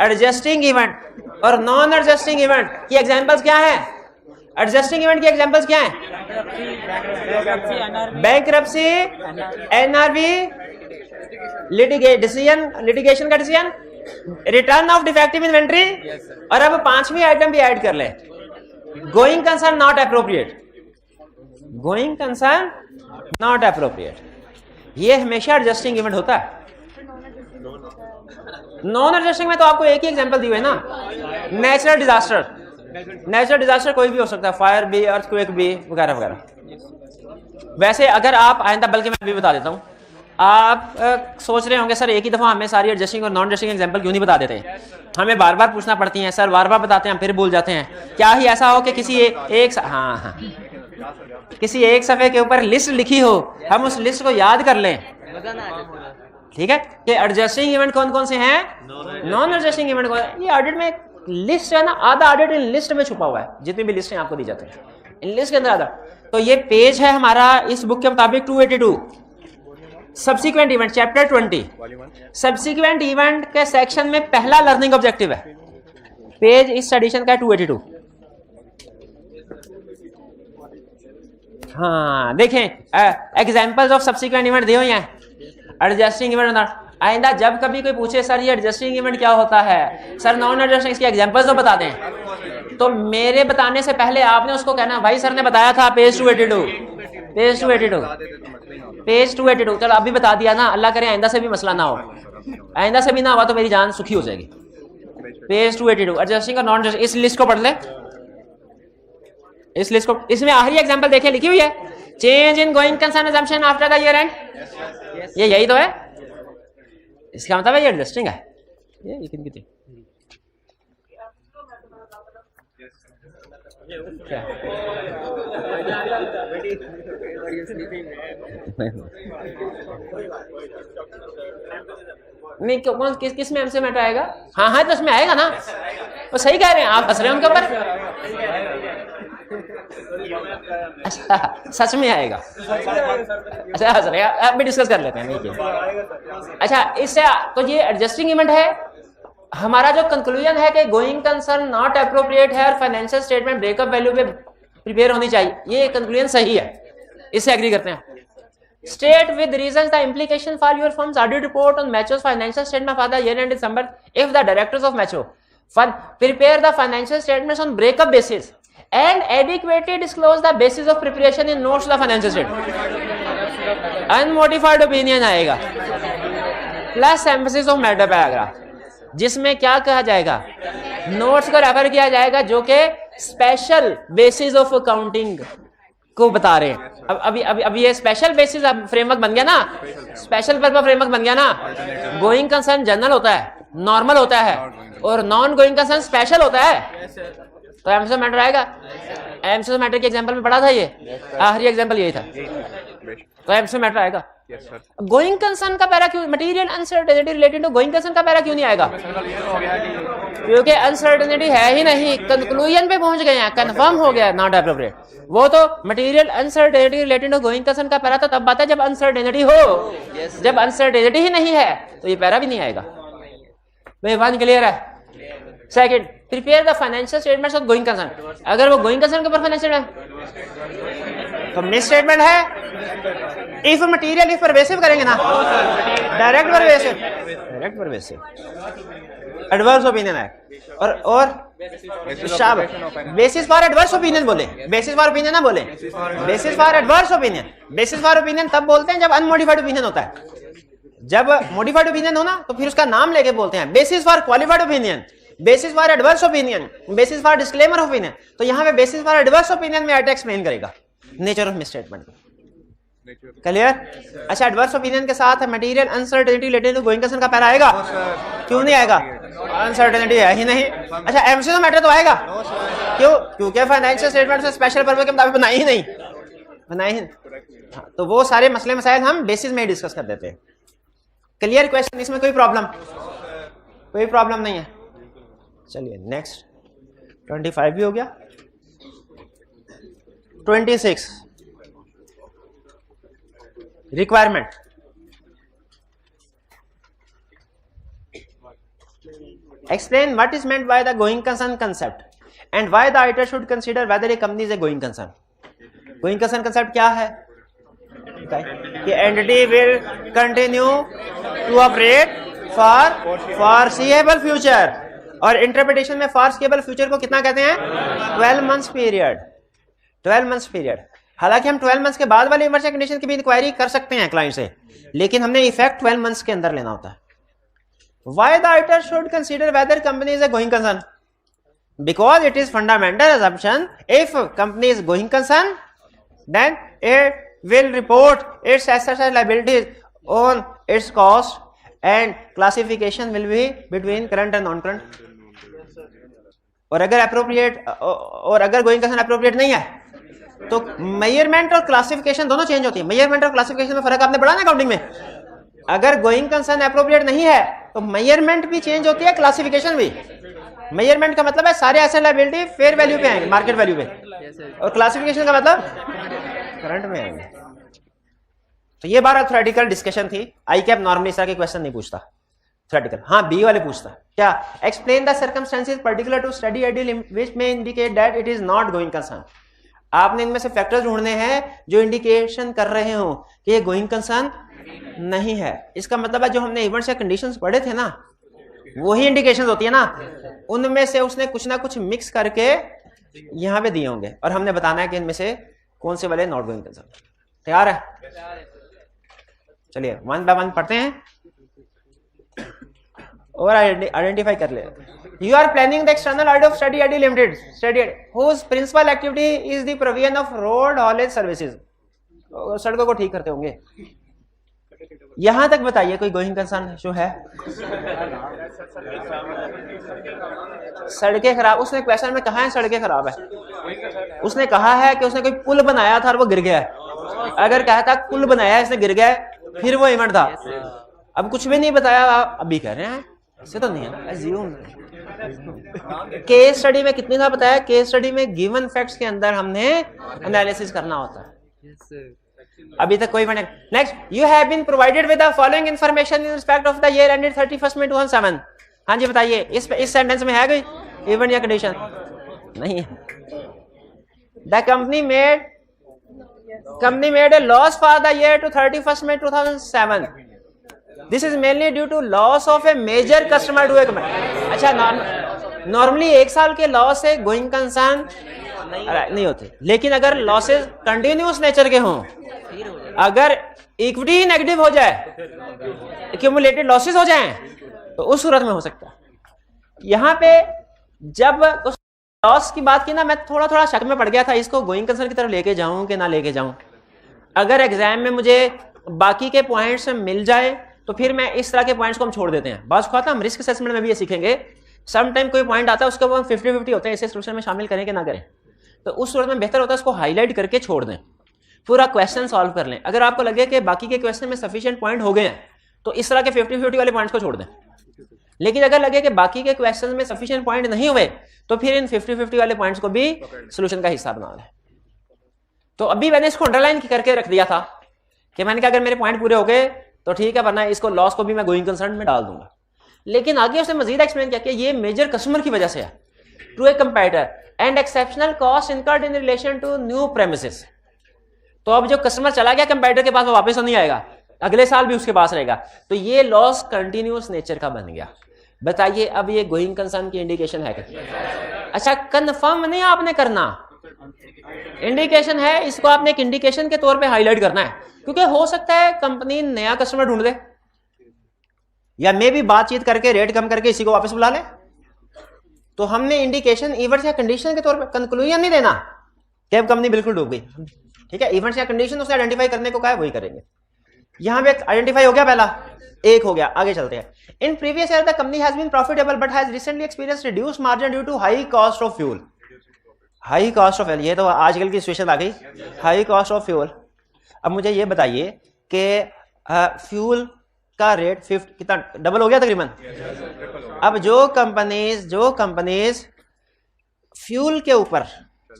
एडजस्टिंग इवेंट और नॉन एडजस्टिंग इवेंट की एग्जांपल्स क्या है? एडजस्टिंग इवेंट की एग्जांपल्स क्या है? बैंक्रप्सी, एनआरवी, लिटिगेशन का decision, return of defective inventory, और अब 5वीं आइटम भी ऐड कर ले, going concern not appropriate. Going concern not appropriate, ये हमेशा एडजस्टिंग इवेंट होता है। नॉन एडजस्टिंग में तो आपको एक ही एग्जांपल दी हुई है ना, नेचुरल डिजास्टर। नेचुरल डिजास्टर कोई भी हो सकता है, फायर भी, अर्थक्वेक भी, वगैरह वगैरह। वैसे अगर आप आइंदा, बल्कि मैं भी बता देता हूं, आप सोच रहे होंगे सर एक ही दफा हमें सारी एडजस्टिंग और नॉन एडजस्टिंग एग्जांपल क्यों नहीं बता देते? हमें बार बार पूछना पड़ती हैं सर, बार बार बताते हैं, फिर भूल जाते हैं। क्या ही ऐसा हो कि किसी किसी एक सफे के ऊपर लिस्ट लिखी हो, हम उस लिस्ट को याद कर लें, ठीक है, कि एडजस्टिंग इवेंट कौन कौन से हैं, नॉन एडजस्टिंग इवेंट कौन। ये ऑडिट में लिस्ट है ना, आधा ऑडिट इन लिस्ट में छुपा हुआ है, जितनी भी लिस्टें आपको दी जाती हैं इन लिस्ट के अंदर आधा। तो ये पेज है हमारा इस बुक के मुताबिक 282, subsequent event, chapter 20। Subsequent event के सेक्शन में पहला लर्निंग ऑब्जेक्टिव है, पेज इस एडिशन का 282। हाँ देखें एग्जांपल्स ऑफ सब्सिक्वेंट इवेंट दिए हुए हैं, एडजस्टिंग इवेंट। आइंदा जब कभी कोई पूछे सर ये एडजस्टिंग इवेंट क्या होता है, सर नॉन एडजस्टिंग, इसके एग्जांपल्स तो बता दें। तो मेरे बताने से पहले आपने उसको कहना भाई सर ने बताया था पेज 282, पेज 282, पेज 282। चलो अभी बता दिया ना, अल्लाह करे आइंदा से भी मसला ना हो, आइंदा से भी ना हुआ तो मेरी जान सुखी हो जाएगी। पेज 282 एडजस्टिंग और नॉन एडजस्टिंग, इस लिस्ट को पढ़ ले, इस लिस्ट को। इसमें आखिरी एग्जांपल देखें लिखी हुई है, change in going concern assumption after the year and, ये यही तो है, इसका मतलब है ये एडजस्टिंग है। ये कितनी थी क्या नहीं, कौन किस में एमसी मैटर आएगा? हाँ हाँ तो उसमें आएगा ना, वो सही कह रहे हैं आप, हंस रहे हैं उनके ऊपर। अच्छा सच में आएगा, अच्छा हंस रहे हैं, अब भी डिस्कस कर लेते हैं। अच्छा इससे तो ये एडजस्टिंग इवेंट है। हमारा जो कंक्लूजन है कि गोइंग कंसर्न नॉट अप्रोप्रिएट है और फाइनेंशियल स्टेटमेंट ब्रेकअप वैल्यू पे प्रिपेयर होनी चाहिए, ये कंक्लूजन सही है, इससे एग्री करते हैं। State with reasons the implication for your firm's audit report on Macho's financial statement for the year end December if the directors of Macho prepare the financial statements on breakup basis and adequately disclose the basis of preparation in notes to the financial statement. Unmodified opinion आएगा plus emphasis of matter paragraph, जिसमें क्या कहा जाएगा, notes को refer किया जाएगा जो कि स्पेशल बेसिस ऑफ अकाउंटिंग को बता रहे हैं। अभी ये स्पेशल बेसिस फ्रेमवर्क बन गया ना, स्पेशल पर्पस फ्रेमवर्क बन गया ना। गोइंग कंसर्न जनरल होता है, नॉर्मल होता है, और नॉन गोइंग कंसर्न स्पेशल होता है। तो एमसीक्यू मैटर आएगा, एमसीक्यू मैटर के एग्जांपल में पढ़ा था, ये आखिरी एग्जांपल यही था, तो एमसीक्यू मैटर आएगा। गोइंग कंसर्न का पैरा क्यों, material uncertainty related to going concern का पैरा क्यों नहीं आएगा? क्योंकि अनसर्टेनिटी है ही नहीं, कंक्लूजन पे पहुंच गए हैं, कंफर्म हो गया नॉट एप्रोप्रिएट। वो तो material uncertainty related to going concern का पैरा तो तब बात है जब अनसर्टेनिटी हो, जब अनसर्टेनिटी ही नहीं है तो ये पैरा भी नहीं आएगा। भाई वन क्लियर है? Second, prepare the financial statements of going concern. अगर वो गोइंग कंसर्न के ऊपर फाइनेंशियल है तो मिस स्टेटमेंट है। इफ मटेरियल इफ परवेसिव करेंगे ना, direct pervasive, direct pervasive, adverse opinion है। और बेसिस फॉर एडवर्स ओपिनियन बोले, बेसिस फॉर ओपिनियन ना बोले, basis for adverse opinion. Basis for opinion तब बोलते हैं जब अनमोडिफाइड ओपिनियन होता है। जब मॉडिफाइड ओपिनियन हो ना तो फिर उसका नाम लेके बोलते हैं basis for qualified opinion, basis for adverse opinion, basis for disclaimer opinion. तो यहाँ पे बेसिस फॉर एडवर्स ओपिनियन में आईटी एक्सप्लेन करेगा नेचर ऑफ मिसस्टेटमेंट। क्लियर? अच्छा एडवर्स ओपिनियन के साथ material uncertainty related to going concern का पैरा आएगा? क्यों नहीं आएगा? अनसर्टेनिटी है ही नहीं। अच्छा एमसीक्यू मैटर तो आएगा, क्यों? क्योंकि फाइनेंशियल स्टेटमेंट से स्पेशल पर्पस के मुताबिक बनाई ही नहीं, बनाई ही नहीं। हाँ, तो वो सारे मसले मसाइल हम बेसिस में ही डिस्कस कर देते हैं। Clear question? इसमें कोई प्रॉब्लम, कोई प्रॉब्लम नहीं है। चलिए नेक्स्ट, 25 भी हो गया। 26 requirement. Explain what is meant by the going concern concept and why the auditor should consider whether a company is a going concern. Going concern concept क्या है? कि entity will continue to operate for foreseeable future, और interpretation में foreseeable future को कितना कहते हैं? 12 months period, 12 months period। हालांकि हम 12 मंथ्स के बाद वाले इमर्जेंसी कंडीशन की भी इंक्वायरी कर सकते हैं क्लाइंट से, लेकिन हमने इफेक्ट 12 मंथ्स के अंदर लेना होता है। Why the auditor should consider whether company is a going concern? Because it is fundamental assumption if company is going concern, then it will report its assets and liabilities on its cost, and classification will be between current and non-current. और अगर appropriate और अगर going concern appropriate नहीं है तो measurement और classification दोनों change होती है। मेजरमेंट और क्लासिफिकेशन में फर्क आपने पढ़ा ना अकाउंटिंग में। अगर गोइंग कंसर्न एप्रोप्रिएट नहीं है तो मेजरमेंट भी चेंज होती है, क्लासिफिकेशन भी। मेजरमेंट का मतलब है सारे एसेट लायबिलिटी फेयर वैल्यू पे आएंगे, मार्केट वैल्यू पे, और क्लासिफिकेशन का मतलब करंट में आएंगे। तो ये 12 थ्योरेटिकल डिस्कशन थी। आई कैप नॉर्मली इस तरह के क्वेश्चन नहीं पूछता थ्योरेटिकल, हाँ बी वाले पूछता। क्या? Explain the circumstances particular to study ideal which may indicate that it is not going concern. आपने इनमें से फैक्टर्स ढूंढने हैं जो इंडिकेशन कर रहे हो कि ये गोइंग कंसर्न नहीं है। इसका मतलब है जो हमने इवेंट्स या कंडीशंस पढ़े थे ना, वही इंडिकेशंस होती है ना, उनमें से उसने कुछ ना कुछ मिक्स करके यहां पे दिए होंगे और हमने बताना है कि इनमें से कौन से वाले नॉट गोइंग कंसर्न। तैयार है? चलिए वन बाय वन पढ़ते हैं और आइडेंटिफाई कर ले। You are planning the external audit of Study ID Limited, Study ID, whose principal activity is the provision of road haulage services. सड़कों को ठीक करते होंगे। यहां तक बताइए कोई गोइंग कंसर्न जो है? सड़कें खराब, उसने क्वेश्चन में कहा है सड़कें खराब है, उसने कहा है कि उसने कोई पुल बनाया था और वो गिर गया है। अगर कहा था पुल बनाया है इसने गिर गया है, फिर वो इवेंट था। अब कुछ भी नहीं बताया, अभी कह रहे हैं ऐसे तो नहीं है ना, एज्यूम। केस स्टडी में कितनी था बताया? केस स्टडी में गिवन फैक्ट्स के अंदर हमने एनालिसिस करना होता है। अभी तक कोई बने। Next, you have been provided with the following information in respect of the year ended 31 May 2007। हाँ जी बताइए, इस सेंटेंस में है कोई इवेंट या कंडीशन? नहीं है। The company made a loss for the year to 31st May 2007. This is mainly due to loss of a major customer to a company. अच्छा, नॉर्मली एक साल के लॉस से गोइंग कंसर्न नहीं होते, लेकिन अगर लॉसेस कंटिन्यूस नेचर के हों, अगर इक्विटी नेगेटिव हो जाए, एक्यूमुलेटेड लॉसेस हो जाएं, तो उस सूरत में हो सकता है। यहां पे जब लॉस की बात की ना, मैं थोड़ा शक में पड़ गया था, इसको गोइंग कंसर्न की तरफ लेके जाऊं कि ना लेके जाऊं। अगर एग्जाम में मुझे बाकी के पॉइंट्स मिल जाए तो फिर मैं इस तरह के पॉइंट्स को हम छोड़ देते हैं। बात खाता हम रिस्क असेसमेंट में भी ये सीखेंगे, सम टाइम कोई पॉइंट आता है उसके ऊपर 50-50 होते हैं, इसे सोल्यूशन में शामिल करें कि ना करें, तो उस सूरत में बेहतर होता है उसको हाईलाइट करके छोड़ दें, पूरा क्वेश्चन सॉल्व कर लें। अगर आपको लगे कि बाकी के क्वेश्चन में सफिशिएंट पॉइंट हो गए हैं तो इस तरह के 50-50 वाले पॉइंट्स को छोड़ दें। लेकिन अगर लगे कि बाकी के क्वेश्चन में सफिशिएंट पॉइंट नहीं हुए तो फिर इन 50-50 वाले पॉइंट्स को भी सोल्यूशन का हिस्सा बना लें। तो अभी मैंने इसको अंडरलाइन करके रख दिया था कि मैंने कहा अगर मेरे पॉइंट पूरे हो गए तो ठीक है, वरना इसको लॉस को भी मैं गोइंग कंसर्न में डाल दूंगा। लेकिन आगे उसने मजीद एक्सप्लेन किया कि ये मेजर कस्टमर की वजह से है, to a competitor and exceptional cost incurred in relation to new premises. तो अब जो कस्टमर चला गया कंपेटिटर के पास, वो वापस नहीं आएगा, अगले साल भी उसके पास रहेगा, तो ये लॉस कंटिन्यूअस नेचर का बन गया। बताइए अब ये गोइंग कंसर्न की इंडिकेशन है क्या? अच्छा, कंफर्म नहीं आपने करना, इंडिकेशन है, इसको आपने एक इंडिकेशन के तौर पे हाईलाइट करना है, क्योंकि हो सकता है कंपनी नया कस्टमर ढूंढ दे, या मे भी बातचीत करके रेट कम करके इसी को वापस बुला ले। तो हमने इंडिकेशन इवेंट्स या कंडीशन के तौर पे, कंक्लूजन नहीं देना कि अब कंपनी बिल्कुल डूब गई, ठीक है। इवेंट्स या कंडीशन उसने आइडेंटिफाई करने को कहा है, वही करेंगे। यहां पे आइडेंटिफाई हो गया, पहला एक हो गया, आगे चलते हैं। In previous year the company has been profitable but has recently experienced reduced margin due to high cost of fuel. High cost of fuel, ये तो आजकल की सिचुएशन आ गई, हाई कॉस्ट ऑफ फ्यूल। अब मुझे ये बताइए कि फ्यूल का रेट कितना डबल हो गया तकरीबन। अब जो कंपनीज फ्यूल के ऊपर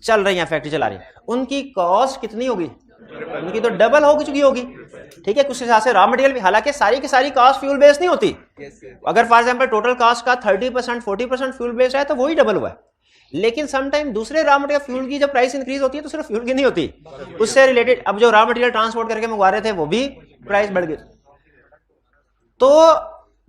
चल रही हैं, फैक्ट्री चला रही है, उनकी कॉस्ट कितनी होगी? उनकी तो डबल हो चुकी होगी, ठीक है। कुछ हिसाब से रॉ मटेरियल भी, हालांकि सारी की सारी कॉस्ट फ्यूल बेस्ड नहीं होती। अगर फॉर एग्जांपल टोटल कॉस्ट का 30% 40% फ्यूल बेस्ड है तो वही डबल हुआ है। लेकिन सम टाइम दूसरे रॉ मटेरियल फ्यूल की जब प्राइस इंक्रीज होती है तो सिर्फ फ्यूल की नहीं होती, उससे रिलेटेड अब जो रॉ मटेरियल ट्रांसपोर्ट करके मंगवा रहे थे वो भी प्राइस बढ़ गई, तो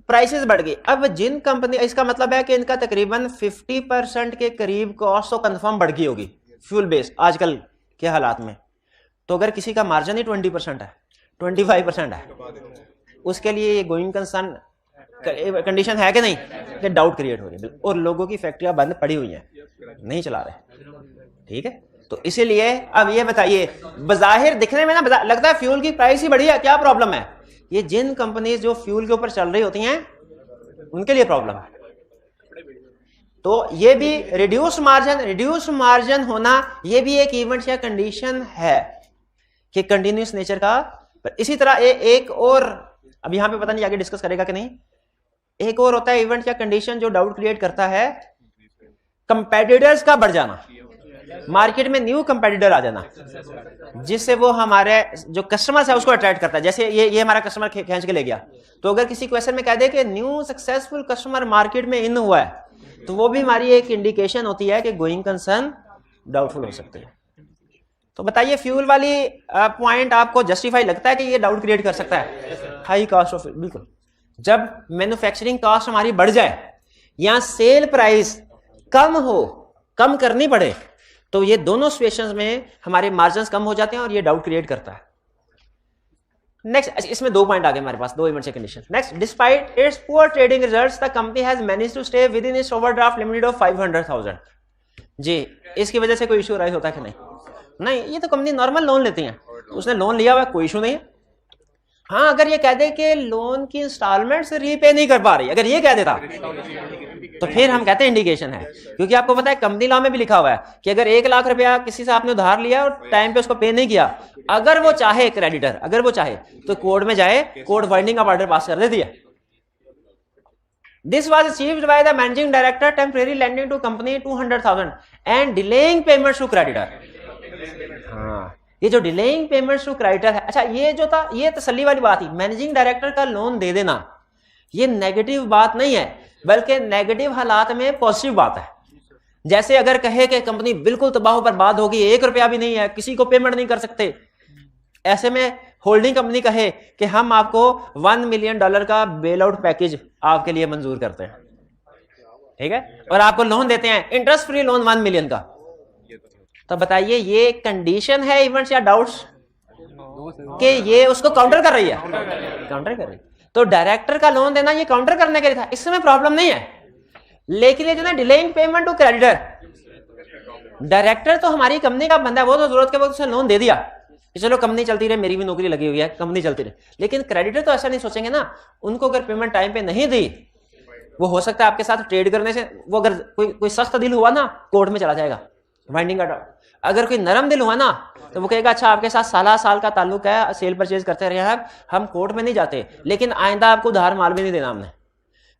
प्राइसेस बढ़ गई। अब जिन कंपनी, इसका मतलब है कि इनका तकरीबन 50% के करीब कॉस्ट तो कंफर्म बढ़ गई होगी फ्यूल बेस्ड आजकल के हालात में। तो अगर किसी का मार्जिन ही 20% है, 25% है, उसके लिए ये गोइंग कंसर्न कंडीशन है कि नहीं, कि डाउट क्रिएट हो रही है। और लोगों की फैक्ट्रियां बंद पड़ी हुई हैं, नहीं चला रहे, ठीक है। तो इसीलिए अब ये बताइए, बज़ाहिर दिखने में ना लगता है फ्यूल की प्राइस ही बढ़ी है, क्या प्रॉब्लम है? ये जिन कंपनीज जो फ्यूल के ऊपर चल रही होती हैं उनके लिए प्रॉब्लम है। तो ये भी रिड्यूस्ड मार्जिन होना, ये भी एक इवेंट या कंडीशन है कि कंटिन्यूस नेचर का। इसी तरह एक और, अब यहां पे पता नहीं आगे डिस्कस करेगा कि नहीं, एक और होता है इवेंट या कंडीशन जो डाउट क्रिएट करता है, कंपेटिटर्स का बढ़ जाना, मार्केट में न्यू कंपेटिटर आ जाना, जिससे वो हमारे जो कस्टमर्स है उसको अट्रैक्ट करता है। जैसे ये हमारा कस्टमर खींच के ले गया, तो अगर किसी क्वेश्चन में कह दे कि न्यू सक्सेसफुल कस्टमर मार्केट में इन हुआ है, तो वो भी हमारी एक इंडिकेशन होती है कि गोइंग कंसर्न डाउटफुल हो सकते हैं, तो बताइए फ्यूल वाली पॉइंट आपको जस्टिफाई लगता है कि ये डाउट क्रिएट कर सकता है? हाई कॉस्ट ऑफ, बिल्कुल। जब मैन्युफैक्चरिंग कॉस्ट हमारी बढ़ जाए या सेल प्राइस कम हो, कम करनी पड़े, तो ये दोनों सिचुएशंस में हमारे मार्जिन्स कम हो जाते हैं और ये डाउट क्रिएट करता है। नेक्स्ट, इसमें 2 पॉइंट आ गए हमारे पास, 2 emergency condition. Next, despite its poor trading results the company has managed to stay within its overdraft limit of 500,000। जी, इसकी वजह से कोई इशू राइज होता है कि नहीं? नहीं, ये तो कंपनी नॉर्मल लोन लेती है, उसने लोन लिया हुआ, कोई इशू नहीं है। हाँ, अगर ये कह दे कि लोन की इंस्टॉलमेंट से रीपे नहीं कर पा रही, अगर ये कह देता तो फिर हम कहते हैं इंडिकेशन है, क्योंकि आपको पता है कंपनी लॉ में भी लिखा हुआ है कि अगर 1 लाख रुपया किसी से आपने उधार लिया और टाइम पे उसको पे नहीं किया, अगर वो चाहे क्रेडिटर, अगर वो चाहे तो कोर्ट में जाए, court winding off order pass कर देती है। This was achieved by the managing director temporary lending to company 200,000 and delaying payments to creditor. हाँ, ये जो डिलेइंग पेमेंट्स टू क्रेडिटर है, अच्छा ये जो था, ये तसल्ली वाली बात थी। मैनेजिंग डायरेक्टर का लोन दे देना ये नेगेटिव बात नहीं है, बल्कि नेगेटिव हालात में पॉजिटिव बात है। जैसे अगर कहे कि कंपनी बिल्कुल तबाह बर्बाद होगी, 1 रुपया भी नहीं है, किसी को पेमेंट नहीं कर सकते, ऐसे में होल्डिंग कंपनी कहे कि हम आपको $1 मिलियन का बेल आउट पैकेज आपके लिए मंजूर करते हैं, ठीक है, और आपको लोन देते हैं, इंटरेस्ट फ्री लोन 1 मिलियन का, तो बताइए ये कंडीशन है इवेंट्स या डाउट्स कि ये उसको काउंटर कर रही है? काउंटर कर रही है। तो डायरेक्टर का लोन देना ये काउंटर करने के लिए था, इसमें प्रॉब्लम नहीं है। लेकिन ये जो ना delaying payment to creditor, director तो हमारी कंपनी का बंदा है, वो तो जरूरत के वक्त उसने लोन दे दिया कि चलो कंपनी चलती रहे, मेरी भी नौकरी लगी हुई है, कंपनी चलती रहे। लेकिन क्रेडिटर तो ऐसा नहीं सोचेंगे ना, उनको अगर पेमेंट टाइम पे नहीं दी, वो हो सकता है आपके साथ ट्रेड करने से वो अगर कोई सख्त दिल हुआ ना, कोर्ट में चला जाएगा, वाइंडिंग का। अगर कोई नरम दिल हुआ ना, तो वो कहेगा अच्छा आपके साथ साल का ताल्लुक है, सेल परचेज करते रहे हैं, हम कोर्ट में नहीं जाते, लेकिन आइंदा आपको उधार माल भी नहीं देना, हमने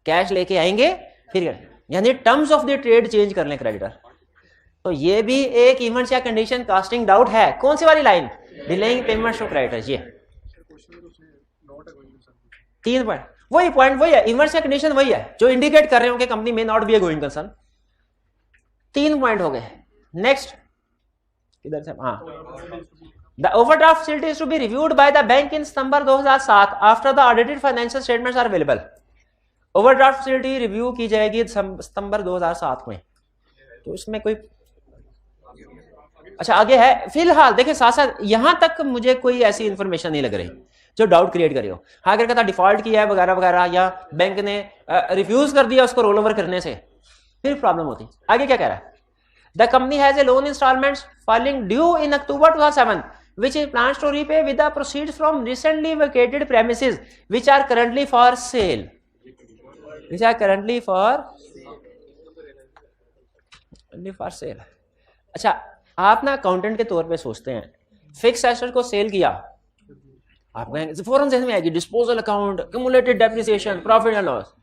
कैश लेके आएंगे फिर, यानी terms of the trade change कर लें क्रेडिटर। तो ये भी एक इवेंट्स या कंडीशन कास्टिंग डाउट है। कौन सी वाली line? Delaying payments to creditors. ये 3 पॉइंट, वही पॉइंट वही है, इवेंट्स या कंडीशन वही है जो इंडिकेट कर रहे हो कि company may not be a going concern. 3 point हो गए। नेक्स्ट इधर से, हाँ, the overdraft facility is to be reviewed by the bank in September 2007 after the audited financial statements are available. Overdraft facility review की जाएगी सितंबर 2007 में, तो इसमें कोई अच्छा आगे है। फिलहाल देखिए साथ साथ यहां तक मुझे कोई ऐसी इंफॉर्मेशन नहीं लग रही जो डाउट क्रिएट करे हो। हाँ, अगर कहता डिफॉल्ट किया है वगैरह वगैरह, या बैंक ने रिफ्यूज कर दिया उसको रोल ओवर करने से, फिर प्रॉब्लम होती। आगे क्या कह रहा है? The company has a loan installments falling due in October 2007, which it plans to repay with the proceeds from recently vacated premises, which are currently for sale. Which are currently for sale. अच्छा, आप ना accountant के तौर पे सोचते हैं, fix asset को cell किया, आप कहेंगे फौरन जहन में आएगी disposal account, cumulated depreciation, profit and loss.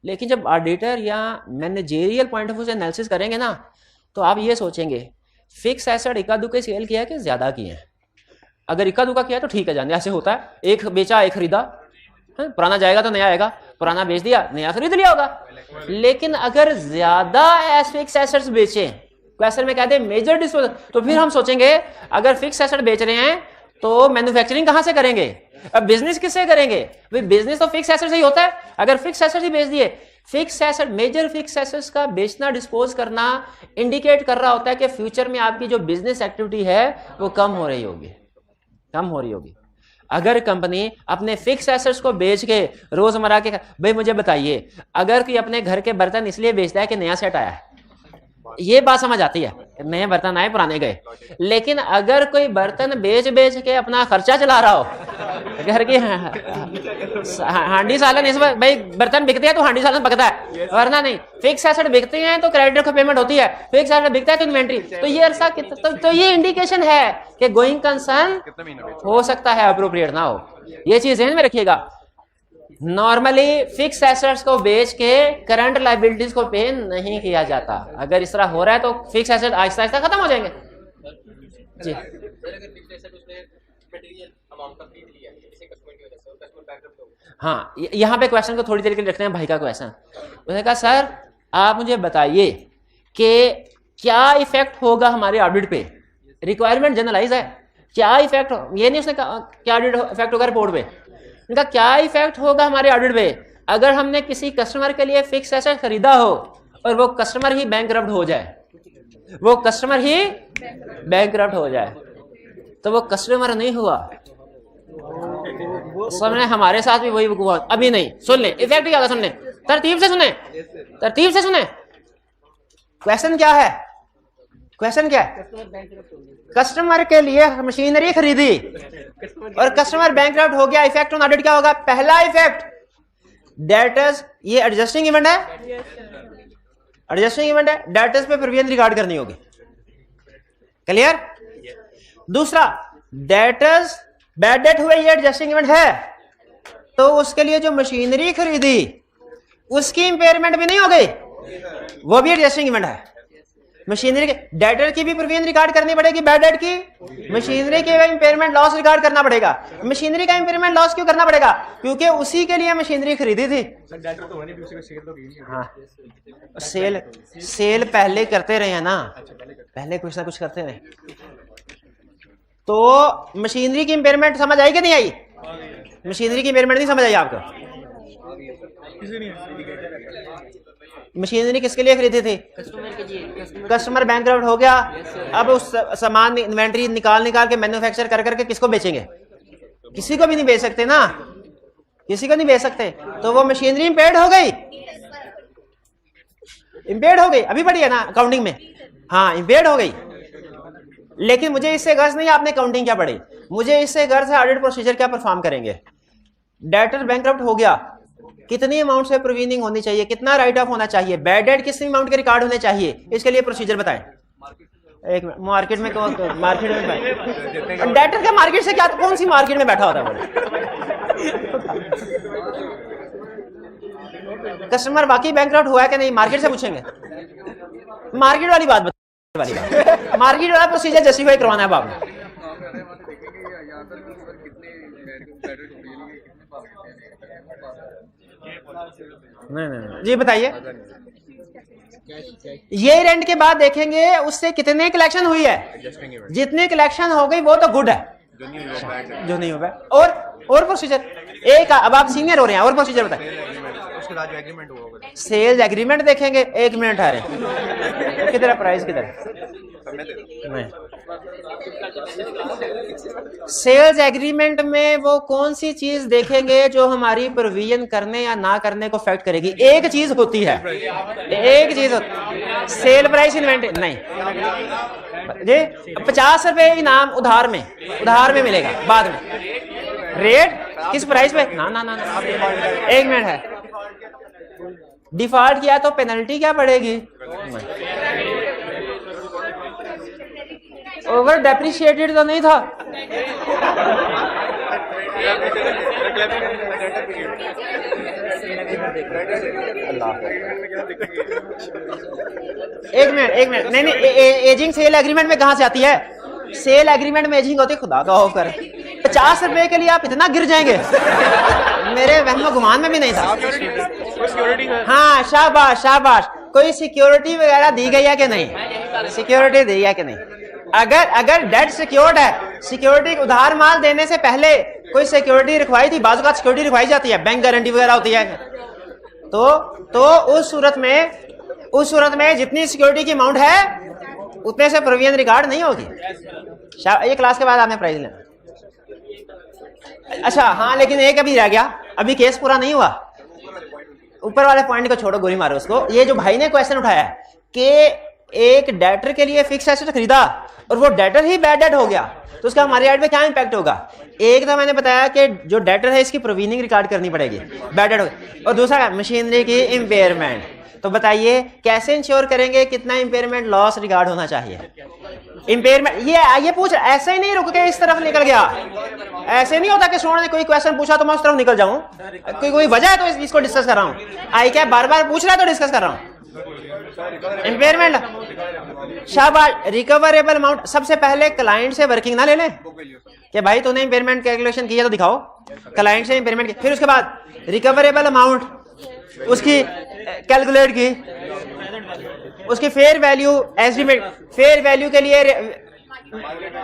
लेकिन जब ऑडिटर या मैनेजेरियल पॉइंट ऑफ व्यू से एनालिसिस करेंगे ना, तो आप ये सोचेंगे फिक्स एसेट इक्का दुक्का सेल किया है कि ज्यादा किए हैं। अगर इक्का दुक्का किया तो ठीक है, जाने ऐसे होता है, एक बेचा एक खरीदा, पुराना जाएगा तो नया आएगा, पुराना बेच दिया नया खरीद लिया होगा। लेकिन अगर ज्यादा फिक्स एसेट्स बेचे, क्वेश्चन में कहते हैं मेजर डिस्पोजल, तो फिर हम सोचेंगे अगर फिक्स एसेट बेच रहे हैं तो मैन्युफैक्चरिंग कहां से करेंगे, अब बिजनेस किससे करेंगे? भाई बिजनेस तो फिक्स एसेट से ही होता है। अगर फिक्स एसेट ही बेच दिए, fix asset, major fix assets का बेचना, डिस्पोज करना इंडिकेट कर रहा होता है कि फ्यूचर में आपकी जो बिजनेस एक्टिविटी है वो कम हो रही होगी। अगर कंपनी अपने फिक्स एसेट्स को बेच के रोजमर्रा के, भाई मुझे बताइए, अगर कोई अपने घर के बर्तन इसलिए बेचता है कि नया सेट आया है, ये बात समझ आती है, नए बर्तन आए पुराने गए। लेकिन अगर कोई बर्तन बेच के अपना खर्चा चला रहा हो, घर की हांडी सालन, इस भाई बर्तन बिकते हैं तो हांडी सालन पकता है, वरना नहीं। फिक्स एसेट बिकते हैं तो क्रेडिटर को पेमेंट होती है, फिक्स एसेट बिकता है तो इन्वेंट्री, तो ये ऐसा तो ये इंडिकेशन है कि गोइंग कंसर्न हो सकता है, अप्रोप्रिएट ना हो। ये चीज ध्यान में रखिएगा। नॉर्मली फिक्स एसेट्स को बेच के करंट लायबिलिटीज को पे नहीं किया जाता। अगर इस तरह हो रहा है तो फिक्स एसेट आहिस्ता आहिस्ता खत्म हो जाएंगे। जी, हाँ, यहाँ पे क्वेश्चन को थोड़ी देर के लिए रखते हैं। भाई का क्वेश्चन, उसने कहा सर आप मुझे बताइए कि क्या इफेक्ट होगा हमारे ऑडिट पे रिक्वायरमेंट जनरलाइज है। क्या इफेक्ट, ये नहीं उसने क्या इफेक्ट होगा रिपोर्ट पे, उनका क्या इफेक्ट होगा हमारे ऑडिट पे अगर हमने किसी कस्टमर के लिए फिक्स एसेट खरीदा हो और वो कस्टमर ही बैंकरप्ट हो जाए, वो कस्टमर ही बैंकरप्ट हो जाए, तो वो कस्टमर नहीं हुआ। समझे, हमारे साथ भी वही हुआ। अभी नहीं, सुन ले इफेक्ट क्या होगा, सुन ले, तरतीब से सुने, तरतीब से सुने। क्वेश्चन क्या है, क्वेश्चन क्या है, कस्टमर के लिए मशीनरी खरीदी और कस्टमर बैंकरप्ट हो गया, इफेक्ट ऑन ऑडिट क्या होगा? पहला इफेक्ट डेटर्स, ये एडजस्टिंग इवेंट है, एडजस्टिंग इवेंट है, डेटर्स पे प्रोविजन रिकॉर्ड करनी होगी। क्लियर? दूसरा, डेटर्स बैड डेट हुए, ये एडजस्टिंग इवेंट है, तो उसके लिए जो मशीनरी खरीदी उसकी इंपेयरमेंट भी नहीं हो गई, वो भी एडजस्टिंग इवेंट है। मशीनरी के डेटर की भी प्रोविजन रिकॉर्ड करनी पड़ेगी, बैड डेट की, मशीनरी के इंपेयरमेंट लॉस रिकॉर्ड करना पड़ेगा। मशीनरी का इंपेयरमेंट लॉस क्यों करना पड़ेगा? क्योंकि उसी के लिए मशीनरी खरीदी थी। हाँ, सेल पहले करते रहे हैं ना, पहले कुछ ना कुछ करते रहे। तो मशीनरी की इंपेयरमेंट समझ आई कि नहीं आई? मशीनरी की इंपेयरमेंट नहीं समझ आई आपको? मशीनरी किसके लिए खरीदी थी? कस्टमर बैंकरप्ट हो गया, अब उस सामान इन्वेंट्री निकाल के मैन्युफैक्चर कर करके किसको बेचेंगे? किसी को भी नहीं बेच सकते ना, किसी को नहीं बेच सकते, तो वो मशीनरी इंपेयर्ड हो गई, इंपेयर्ड हो गई। अभी पढ़ी है ना अकाउंटिंग में, हाँ इंपेयर्ड हो गई। लेकिन मुझे इससे गर्ज नहीं आपने अकाउंटिंग क्या पढ़ी, मुझे इससे गर्ज है ऑडिट प्रोसीजर क्या परफॉर्म करेंगे। डेटर बैंकरप्ट हो गया, कितनी अमाउंट से प्रोविजनिंग होनी चाहिए, कितना राइट ऑफ होना चाहिए, बैड डेट किस अमाउंट के रिकॉर्ड होने चाहिए, इसके लिए प्रोसीजर बताएं। एक मार्केट में मार्केट में डेटर के मार्केट से क्या, कौन सी मार्केट में बैठा होता है? कस्टमर बाकी बैंकरप्ट हुआ है कि नहीं, मार्केट से पूछेंगे। मार्केट वाली बात मार्केट वाला प्रोसीजर जस्टिफाई करवाना है आपने। नहीं, जी बताइए। ये रेंट के बाद देखेंगे उससे कितने कलेक्शन हुई है, जितनी कलेक्शन हो गई वो तो गुड है, जो नहीं होगा। और प्रोसीजर एक, अब आप सीनियर हो रहे हैं, और प्रोसीजर बताइए। सेल्स एग्रीमेंट देखेंगे, एक मिनट आ रहे, किधर है प्राइस, किधर है? सेल्स एग्रीमेंट में वो कौन सी चीज देखेंगे जो हमारी प्रोविजन करने या ना करने को अफेक्ट करेगी? एक चीज होती है, एक चीज होती, सेल प्राइस इन्वेंटरी नहीं जी। 50 रुपए इनाम उधार में मिलेगा, बाद में रेट किस प्राइस पे? ना ना ना, ना। एक मिनट है, डिफॉल्ट किया तो पेनल्टी क्या पड़ेगी? ओवर डेप्रिशिएटेड तो नहीं था? एक मिनट नहीं, एजिंग सेल एग्रीमेंट में कहां से आती है? सेल एग्रीमेंट में एजिंग होती है, खुदा का खौफ कर। 50 रुपए के लिए आप इतना गिर जाएंगे, मेरे वहम गुमान में भी नहीं था। हाँ शाबाश शाबाश, कोई सिक्योरिटी वगैरह दी गई है कि नहीं? सिक्योरिटी दी है कि नहीं? अगर डेट सिक्योर्ड है, सिक्योरिटी उधार माल देने से पहले कोई सिक्योरिटी रिक्वायरी थी, बाजू का सिक्योरिटी रिक्वायरी जाती है, बैंक गारंटी वगैरह होती है, तो उस सूरत में जितनी सिक्योरिटी की अमाउंट है उतने से प्रोविजन रिकॉर्ड नहीं होगी। ये क्लास के बाद आपने प्राइस लेना। अच्छा हाँ, लेकिन एक अभी रह गया, अभी केस पूरा नहीं हुआ। ऊपर वाले पॉइंट को छोड़ो, गोली मारो उसको। ये जो भाई ने क्वेश्चन उठाया कि एक डेटर के लिए फिक्स एसेट खरीदा और वो डेटर ही बैड डेट हो गया, तो उसका हमारे एड पे क्या इंपैक्ट होगा? एक तो मैंने बताया कि जो डेटर है इसकी प्रोविजनिंग रिकॉर्ड करनी पड़ेगी, बैड डेट हो गया, और दूसरा मशीनरी की इंपेयरमेंट। तो बताइए कैसे इंश्योर करेंगे कितना इंपेयरमेंट लॉस रिकॉर्ड होना चाहिए? इंपेयरमेंट ये पूछ, ऐसे ही नहीं रुक के इस तरफ निकल गया। ऐसे नहीं होता कि स्टूडेंट ने कोई क्वेश्चन पूछा तो मैं उस तरफ निकल जाऊं, कोई वजह है तो इसको डिस्कस कर रहा हूं। आई क्या बार बार पूछ रहा है तो डिस्कस कर रहा हूं। इंपेयरमेंट शाबाश, रिकवरेबल अमाउंट। सबसे पहले क्लाइंट से वर्किंग ना ले लें कि भाई तूने इंपेयरमेंट कैलकुलेशन किया तो दिखाओ, क्लाइंट से इंपेयरमेंट। फिर उसके बाद रिकवरेबल अमाउंट उसकी कैलकुलेट की, उसकी fair value estimate, fair value के लिए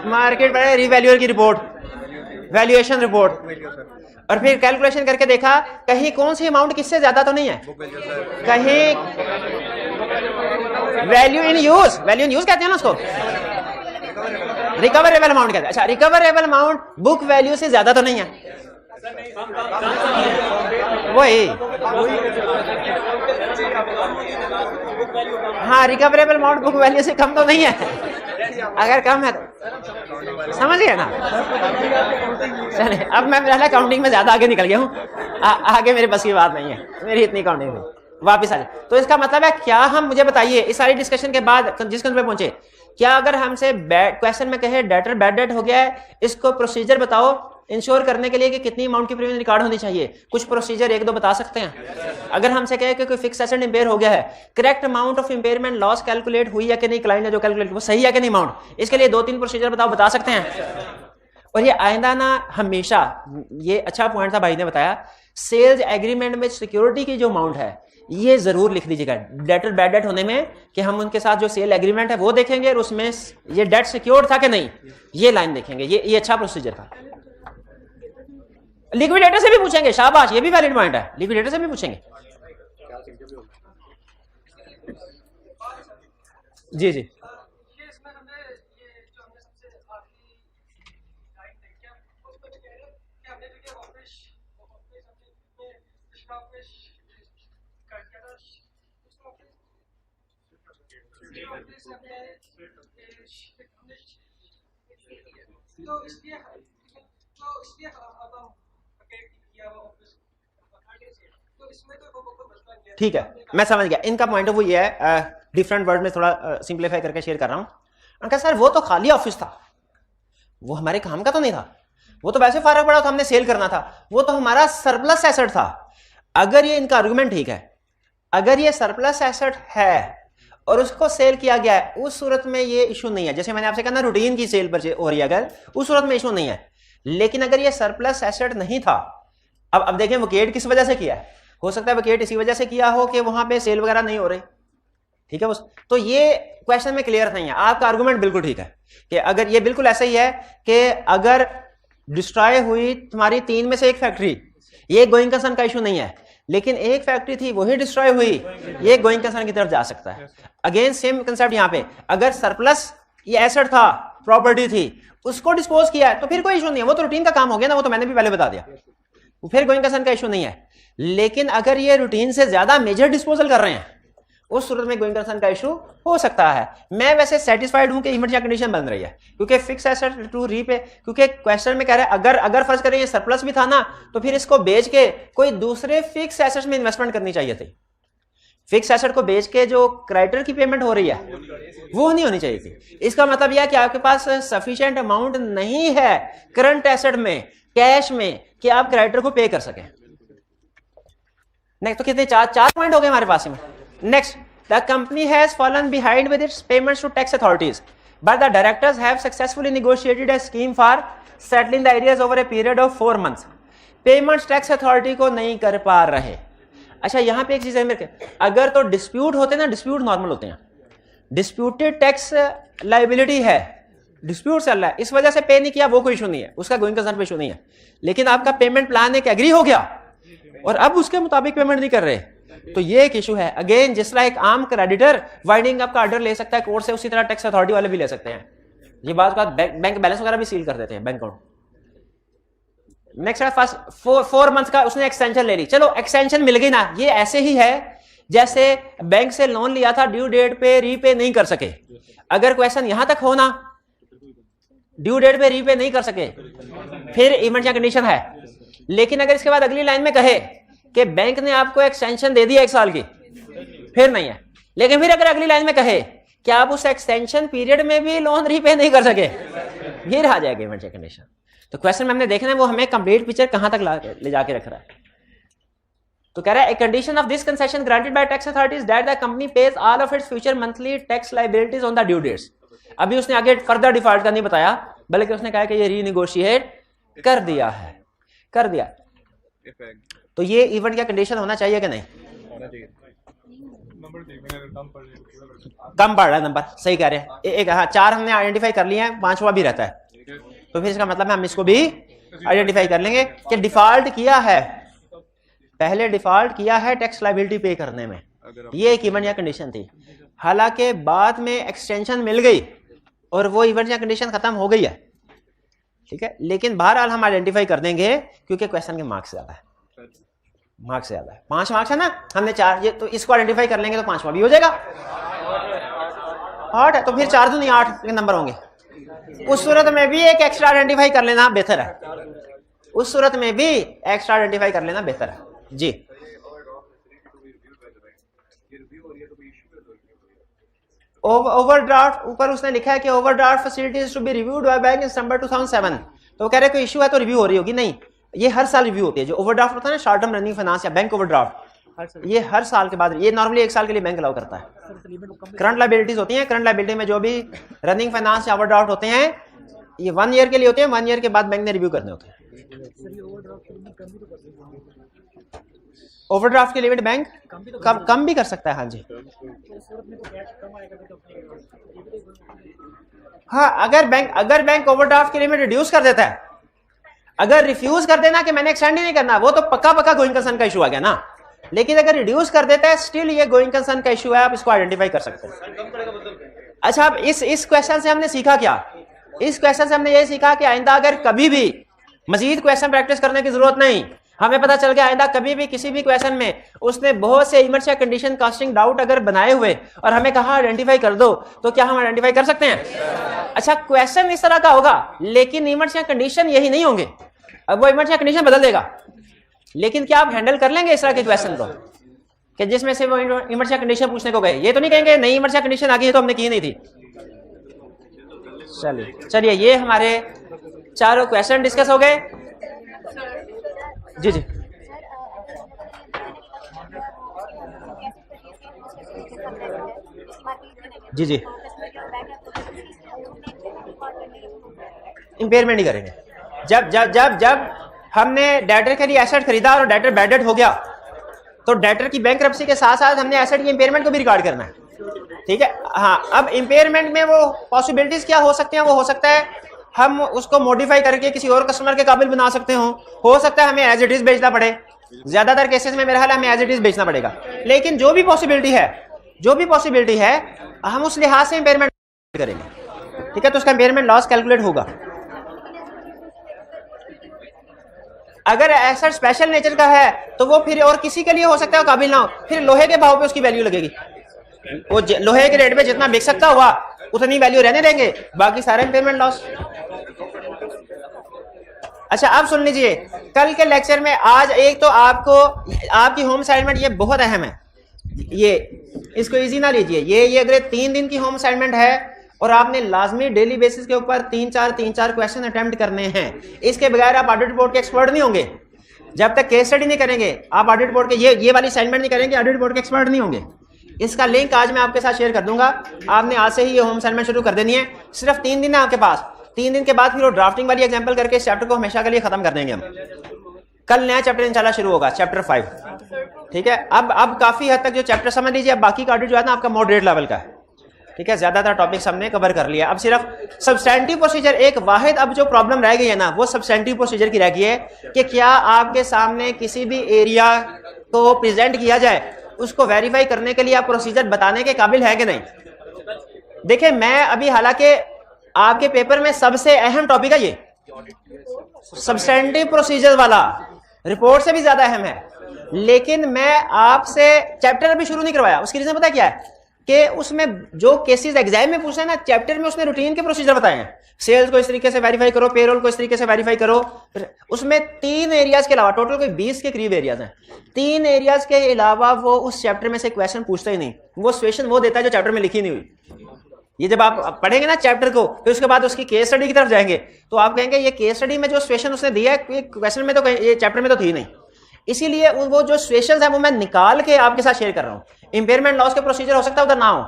मार्केट प्राइस, रिवैल्यूअर की रिपोर्ट, वैल्यूएशन रिपोर्ट, और फिर कैलकुलेशन करके देखा कहीं कौन सी अमाउंट किससे ज्यादा तो नहीं है, कहीं value in use, value in use कहते हैं ना उसको, रिकवरेबल अमाउंट कहते हैं। अच्छा, रिकवरेबल अमाउंट बुक वैल्यू से ज्यादा तो नहीं है, वही हाँ, रिकवरेबल अमाउंट बुक वैल्यू से कम तो नहीं है, अगर कम है तो समझ गए ना। चले, अब मैं पहले काउंटिंग में ज्यादा आगे निकल गया हूँ, आगे मेरे बस की बात नहीं है, मेरी इतनी काउंटिंग में वापिस आ जाए। तो इसका मतलब है क्या, हम मुझे बताइए इस सारी डिस्कशन के बाद जिस कंक्लूजन पे पहुंचे, क्या अगर हमसे क्वेश्चन में कहे डेटर बैड डेट हो गया है, इसको प्रोसीजर बताओ इंश्योर करने के लिए कि कितनी अमाउंट की प्रीमियम रिकॉर्ड होनी चाहिए, कुछ प्रोसीजर एक दो बता सकते हैं। अगर हमसे कहे कि कोई फिक्स एसेट इंपेयर हो गया है, correct amount of impairment loss calculate हुई है कि नहीं, क्लाइंट ने जो कैलकुलेट वो सही है कि नहीं अमाउंट, इसके लिए दो तीन प्रोसीजर बताओ, बता सकते हैं। और ये आइंदा ना हमेशा, ये अच्छा पॉइंट था भाई ने बताया, सेल्स एग्रीमेंट में सिक्योरिटी की जो अमाउंट है ये जरूर लिख दीजिएगा डेटर बैड डेट होने में, कि हम उनके साथ जो सेल एग्रीमेंट है वो देखेंगे और उसमें ये डेट सिक्योर्ड था कि नहीं, ये लाइन देखेंगे। ये अच्छा प्रोसीजर था। लिक्विडेटर से भी पूछेंगे, शाबाश, ये भी वैलिड पॉइंट है, लिक्विडेटर से भी पूछेंगे। जी जी ठीक है, मैं समझ गया। इनका पॉइंट ऑफ व्यू ये है, डिफरेंट वर्ड में थोड़ा सिंप्लीफाई करके शेयर कर रहा हूं। उनका सर वो तो खाली ऑफिस था, वो हमारे काम का तो नहीं था, वो तो वैसे फर्क पड़ा था, हमने सेल करना था, वो तो हमारा सरप्लस एसेट था। अगर ये इनका आर्गुमेंट ठीक है, अगर ये सरप्लस एसेट है और उसको सेल किया गया है, उस सूरत में ये इशू नहीं है। जैसे मैंने आपसे कहा ना, रूटीन की सेल पर हो रही है, अगर उस सूरत में इशू नहीं है। लेकिन अगर ये सरप्लस एसेट नहीं था, अब देखें वकेट किस वजह से किया है, हो सकता है वकेट इसी वजह से किया हो कि वहां पे सेल वगैरह नहीं हो रही, ठीक है बस। तो ये क्वेश्चन में क्लियर नहीं है, आपका आर्गुमेंट बिल्कुल ठीक है कि अगर ये बिल्कुल ऐसा ही है कि अगर डिस्ट्रॉय हुई तुम्हारी 3 में से एक फैक्ट्री, ये गोइंग कंसर्न का इशू नहीं है, लेकिन एक फैक्ट्री थी वही डिस्ट्रॉय हुई, ये गोइंग कंसर्न की तरफ जा सकता है। अगेन सेम कंसेप्ट यहां पे, अगर सरप्लस ये एसेट था, प्रॉपर्टी थी, उसको डिस्पोज किया है तो फिर कोई इशू नहीं है, वो तो रूटीन का काम हो गया ना, वो तो मैंने भी पहले बता दिया, फिर गोइंग कंसर्न का इशू नहीं है। लेकिन अगर ये रूटीन से ज्यादा मेजर डिस्पोजल कर रहे हैं, उस सूरत में गोइंग कंसर्न का इशू हो सकता है। मैं वैसे सेटिस्फाइड हूं कि इमरजेंसी कंडीशन बन रही है, क्योंकि फिक्स एसेट टू रीपे, क्योंकि क्वेश्चन में कह रहा है अगर फर्ज करें ये सरप्लस भी था ना, तो फिर इसको बेच के कोई दूसरे फिक्स एसेट में इन्वेस्टमेंट करनी चाहिए थी। फिक्स एसेट को बेच के जो क्रेडिटर की पेमेंट हो रही है वो नहीं होनी चाहिए थी। इसका मतलब यह कि आपके पास सफिशिएंट अमाउंट नहीं है करंट एसेट में, कैश में, कि आप क्रेडिटर को पे कर सकें। नेक्स्ट, तो कितने चार पॉइंट हो गए हमारे पास में। Next, the company has fallen behind with its payments to tax authorities, but the directors have successfully negotiated a scheme for settling the arrears over a period of 4 months. Payments tax authority को नहीं कर पा रहे। अच्छा, यहां पे एक चीज है मेरे, अगर तो डिस्प्यूट होते ना, डिस्प्यूट नॉर्मल होते हैं, डिस्प्यूटेड टैक्स लायबिलिटी है, डिस्प्यूट चल रहा है, इस वजह से पे नहीं किया, वो कोई इशू नहीं है, उसका गोइंग कंसर्न पे इशू नहीं है। लेकिन आपका पेमेंट प्लान एक एग्री हो गया और अब उसके मुताबिक पेमेंट नहीं कर रहे, तो ये एक इशू है। अगेन, जिस तरह एक आम क्रेडिटर वाइंडिंग अप का ऑर्डर ले सकता है कोर्ट से, उसी तरह टैक्स अथॉरिटी वाले भी ले सकते हैं। ये बात बैंक बैलेंस वगैरह भी सील कर देते हैं बैंक अकाउंट। नेक्स्ट है फर्स्ट 4 मंथ का उसने एक्सटेंशन ले ली, चलो एक्सटेंशन मिल गई ना, ये ऐसे ही है जैसे बैंक से लोन लिया था, ड्यू डेट पे रीपे नहीं कर सके। अगर क्वेश्चन यहां तक हो ना, ड्यू डेट पे रीपे नहीं कर सके, फिर इमरजेंसी कंडीशन है। लेकिन अगर इसके बाद अगली लाइन में कहे कि बैंक ने आपको एक्सटेंशन दे दिया 1 साल की, फिर नहीं है। लेकिन फिर अगर अगली लाइन में कहे कि आप उस एक्सटेंशन पीरियड में भी लोन रीपे नहीं कर सके, फिर आ जाएगी इमरजेंसी कंडीशन। तो क्वेश्चन में हमने देखना है वो हमें कंप्लीट पिक्चर कहां तक ले जाके रख रहा है। तो कह रहा है, a condition of this concession granted by tax authorities that the company pays all of its future monthly tax liabilities on the due dates. अभी उसने आगे फर्दर डिफॉल्ट का नहीं बताया, बल्कि उसने कहा कि ये रीनिगोशिएट कर दिया है, कर दिया। तो ये इवेंट का कंडीशन होना चाहिए कि नहीं? कम पड़ रहा है नंबर, सही कह रहे हैं। एक हाँ 4 हमने आइडेंटिफाई कर लिए हैं, 5वां भी रहता है, तो फिर इसका मतलब है हम इसको भी आइडेंटिफाई कर लेंगे कि डिफॉल्ट किया है, पहले डिफॉल्ट किया है टैक्स लायबिलिटी पे करने में, ये एक इवेंट या कंडीशन थी। हालांकि बाद में एक्सटेंशन मिल गई और वो इवेंट या कंडीशन खत्म हो गई है, ठीक है, लेकिन बहरहाल हम आइडेंटिफाई कर देंगे क्योंकि क्वेश्चन के मार्क्स ज्यादा है, मार्क्स ज्यादा है, 5 मार्क्स है ना, हमने 4, ये तो इसको आइडेंटिफाई कर लेंगे तो 5वां भी हो जाएगा। 8 है तो फिर 4 दूनी 8 के नंबर होंगे। उस सूरत में भी एक एक्स्ट्रा आइडेंटिफाई कर लेना बेहतर है, उस सूरत में भी एक्स्ट्रा आइडेंटिफाई कर लेना बेहतर है जी। ओवरड्राफ्ट ऊपर उसने लिखा है कि overdraft facilities to be reviewed by bank in सितंबर 2007, तो वो कह रहे हैं कोई इशू है तो रिव्यू हो रही होगी, नहीं, ये हर साल रिव्यू होती है। जो ओवरड्राफ्ट होता है ना, शॉर्ट टर्म रनिंग फाइनेंस या बैंक ओवरड्राफ्ट, ये हर साल के बाद, ये नॉर्मली 1 साल के लिए बैंक अलाउ करता है। करंट लायबिलिटीज होती हैं, करंट लायबिलिटी में जो भी रनिंग फाइनेंस या ओवरड्राफ्ट होते हैं ये 1 ईयर के लिए होते हैं, 1 ईयर के बाद बैंक ने रिव्यू करने होते हैं। ओवरड्राफ्ट की लिमिट बैंक कम भी कर सकता है, हाँ जी। हाँ, अगर बैंक ओवरड्राफ्ट की लिमिट रिड्यूस कर देता है, अगर रिफ्यूज कर देना कि मैंने एक्सटेंड ही नहीं करना, वो तो पक्का गोइंग कंसर्न का इशू आ गया ना, लेकिन अगर रिड्यूस कर देता है स्टिल ये गोइंग कंसर्न का इशू है, आप इसको आइडेंटिफाई कर सकते हैं। अच्छा, अब इस क्वेश्चन से हमने सीखा क्या? इस क्वेश्चन से हमने ये सीखा कि आइंदा अगर कभी भी मजीद क्वेश्चन प्रैक्टिस करने की जरूरत नहीं, हमें पता चल गया आइंदा कभी भी किसी भी क्वेश्चन में उसने बहुत से इमर्स या कंडीशन कास्टिंग डाउट अगर बनाए हुए और हमें कहा आइडेंटिफाई कर दो, तो क्या हम आइडेंटिफाई कर सकते हैं? अच्छा, क्वेश्चन इस तरह का होगा लेकिन इमर्स या कंडीशन यही नहीं होंगे, अब वो इमर्स या कंडीशन बदल देगा, लेकिन क्या आप हैंडल कर लेंगे इस तरह के क्वेश्चन को कि जिसमें से वो इमर्स या कंडीशन पूछने को गए? ये तो नहीं कहेंगे नई इमर्स या कंडीशन आ गई है तो हमने की नहीं थी। चलिए ये हमारे चारों क्वेश्चन डिस्कस हो गए। जी जी जी जी इंपेयरमेंट नहीं करेंगे। जब हमने डेटर के लिए एसेट खरीदा और डेटर बैडेड हो गया तो डेटर की बैंक्रप्सी के साथ साथ हमने एसेट की इंपेयरमेंट को भी रिकॉर्ड करना है, ठीक है। हाँ, अब इंपेयरमेंट में वो पॉसिबिलिटीज क्या हो सकती हैं? वो हो सकता है हम उसको मॉडिफाई करके किसी और कस्टमर के काबिल बना सकते हो सकता है हमें एज इट इज बेचना पड़े, ज्यादातर केसेस में मेरा ख्याल हमें एज इट इज बेचना पड़ेगा, लेकिन जो भी पॉसिबिलिटी है हम उस लिहाज से इंपेयरमेंट करेंगे, ठीक है। तो उसका इंपेयरमेंट लॉस कैलकुलेट होगा। अगर एसेट स्पेशल नेचर का है तो वो फिर और किसी के लिए हो सकता है काबिल ना हो, फिर लोहे के भाव पे उसकी वैल्यू लगेगी, वो लोहे के रेट पे जितना बिक सकता हुआ उतनी वैल्यू रहने देंगे, बाकी सारा इंपेयरमेंट लॉस। अच्छा, अब सुन लीजिए, कल के लेक्चर में आज एक तो आपको आपकी होम असाइनमेंट ये बहुत अहम है, ये इसको इजी ना लीजिए, ये अगर 3 दिन की होम असाइनमेंट है और आपने लाजमी डेली बेसिस के ऊपर 3-4 क्वेश्चन अटेम्प्ट करने हैं, इसके बगैर आप ऑडिट बोर्ड के एक्सपर्ट नहीं होंगे। जब तक केस स्टडी नहीं करेंगे आप ऑडिट बोर्ड के ये वाली असाइनमेंट नहीं करेंगे, ऑडिट बोर्ड के एक्सपर्ट नहीं होंगे। इसका लिंक आज मैं आपके साथ शेयर कर दूंगा, आपने आज से ही ये होम असाइनमेंट शुरू कर देनी है। सिर्फ 3 दिन है आपके पास, 3 दिन के बाद फिर वो ड्राफ्टिंग वाली एग्जांपल करके इस चैप्टर को हमेशा के लिए खत्म कर देंगे हम। कल नया चैप्टर इंशाल्लाह शुरू होगा, चैप्टर 5, ठीक है। अब काफी हद तक जो चैप्टर समझ लीजिए, अब बाकी का ऑडिट जो है ना आपका मॉडरेट लेवल का है, ठीक है। ज्यादातर टॉपिक्स हमने कवर कर लिया, अब सिर्फ सब्सटेंटिव प्रोसीजर एक वाहिद अब जो प्रॉब्लम रह गई है ना, वो सब्सटेंटिव प्रोसीजर की रह गई है कि क्या आपके सामने किसी भी एरिया को प्रेजेंट किया जाए, उसको वेरीफाई करने के लिए आप प्रोसीजर बताने के काबिल है कि नहीं। देखिए, मैं अभी हालांकि आपके पेपर में सबसे अहम टॉपिक है ये सब्सटेंटिव प्रोसीजर वाला, रिपोर्ट से भी ज्यादा अहम है, लेकिन मैं आपसे चैप्टर अभी शुरू नहीं करवाया। उसकी रीजन पता क्या है कि उसमें जो केसेस एग्जाम में पूछे ना, चैप्टर में उसने रूटीन के प्रोसीजर बताए हैं। सेल्स को इस तरीके से वेरीफाई करो, पेरोल को इस तरीके से वेरीफाई करो। उसमें 3 एरियाज के अलावा, टोटल कोई 20 के करीब एरियाज हैं, 3 एरियाज के अलावा वो उस चैप्टर में से क्वेश्चन पूछता ही नहीं। वो सिचुएशन वो देता है जो चैप्टर में लिखी नहीं हुई। ये जब आप पढ़ेंगे ना चैप्टर को, फिर उसके बाद उसकी केस स्टडी की तरफ जाएंगे तो आप कहेंगे ये केस स्टडी में जो सिचुएशन उसने दिया है क्वेश्चन में तो ये चैप्टर में तो थी नहीं। इसीलिए वो जो सिचुएशंस है वो मैं निकाल के आपके साथ शेयर कर रहा हूँ। इंपेयरमेंट लॉस के प्रोसीजर हो सकता है उधर ना हो,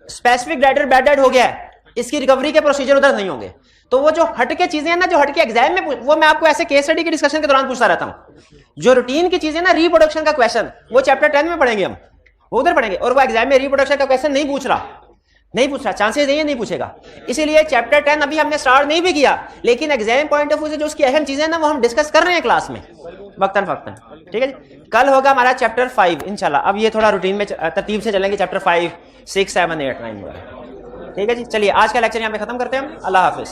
स्पेसिफिक डेटर बैड डेट हो गया है, इसकी रिकवरी के प्रोसीजर उधर नहीं होंगे। तो वो जो हटके चीजें हैं ना, जो हटके एग्जाम में वो मैं आपको ऐसे केस स्टडी के डिस्कशन के दौरान पूछता रहता हूँ। जो रूटीन की चीजें ना, रिप्रोडक्शन का क्वेश्चन, वो चैप्टर 10 में पढ़ेंगे हम, वो उधर पढ़ेंगे, और वो एग्जाम में रिप्रोडक्शन का क्वेश्चन नहीं पूछ रहा, चांसेस नहीं पूछेगा। इसीलिए चैप्टर 10 अभी हमने स्टार्ट नहीं भी किया, लेकिन एग्जाम पॉइंट ऑफ व्यू से जो उसकी अहम चीजें ना वो हम डिस्कस कर रहे हैं क्लास में वक्तन फक्तन। ठीक है जी, कल होगा हमारा चैप्टर 5 इंशाल्लाह। अब ये थोड़ा रूटीन में तरतीब से चलेंगे, चैप्टर 5, 6, 7, 8, 9 वगैरह। ठीक है जी, चलिए आज का लेक्चर यहाँ पे खत्म करते हैं हम। अल्लाह हाफिज।